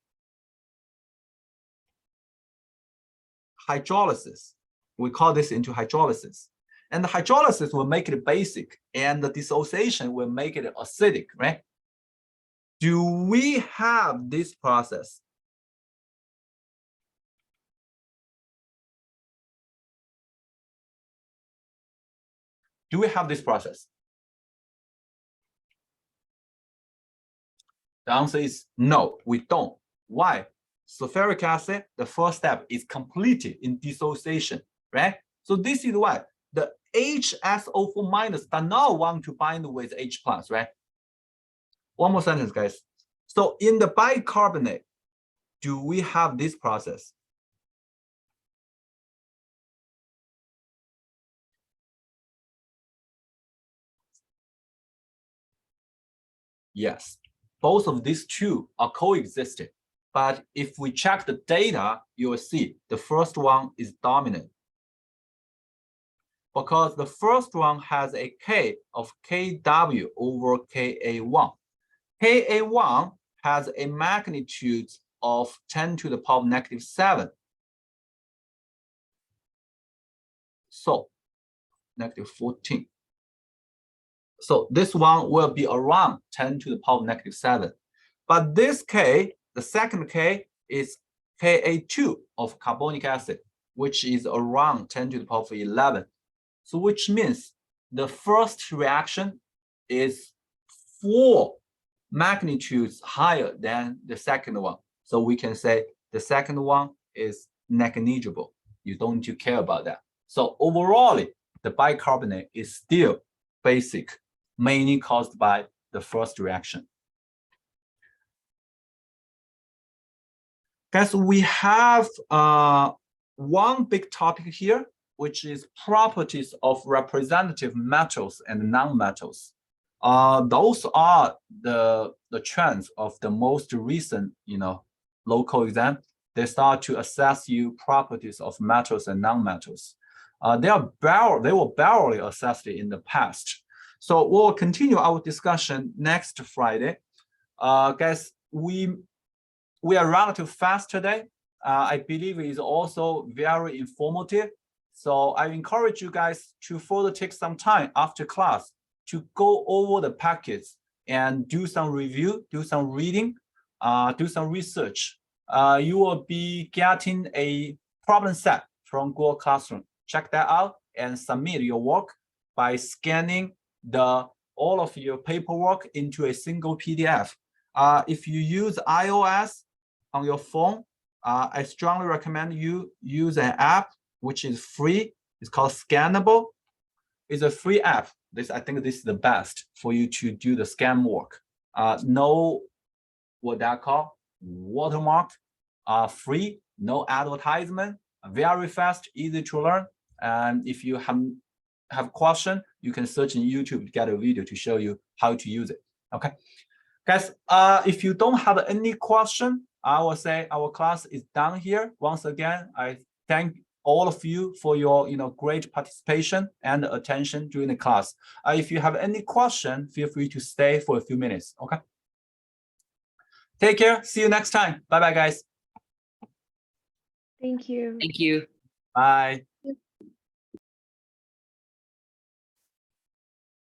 hydrolysis. We call this into hydrolysis. And the hydrolysis will make it basic and the dissociation will make it acidic, right? Do we have this process? Do we have this process? The answer is no, we don't. Why? Sulfuric acid, the first step is completed in dissociation, right? So this is why the HSO4 minus does not want to bind with H plus, right? One more sentence, guys. So in the bicarbonate, do we have this process? Yes, both of these two are coexisting. But if we check the data, you will see the first one is dominant. Because the first one has a K of Kw over Ka1. Ka1 has a magnitude of 10 to the power negative 7. So, negative 14. So this one will be around 10 to the power negative 7. But this K, the second K, is Ka2 of carbonic acid, which is around 10 to the power 11. So which means the first reaction is 4 magnitudes higher than the second one. So we can say the second one is negligible. You don't need to care about that. So overall, the bicarbonate is still basic, mainly caused by the first reaction. Guys, we have one big topic here, which is properties of representative metals and non-metals. Those are the trends of the most recent, local exam. They start to assess you properties of metals and non-metals. They were barely assessed in the past. So we'll continue our discussion next Friday. Guys, we are relatively fast today. I believe it is also very informative. So I encourage you guys to further take some time after class to go over the packets and do some review, do some reading, do some research. You will be getting a problem set from Google Classroom. Check that out and submit your work by scanning all of your paperwork into a single PDF. If you use iOS on your phone, I strongly recommend you use an app which is free. It's called Scannable. It's a free app. I think this is the best for you to do the scan work. No, what that call watermark, free, no advertisement, very fast, easy to learn. And if you have have question, you can search in YouTube to get a video to show you how to use it. Okay, guys. If you don't have any question, I will say our class is done here. Once again, I thank all of you for your great participation and attention during the class. If you have any question, feel free to stay for a few minutes. Okay. Take care. See you next time. Bye bye, guys. Thank you. Thank you. Bye.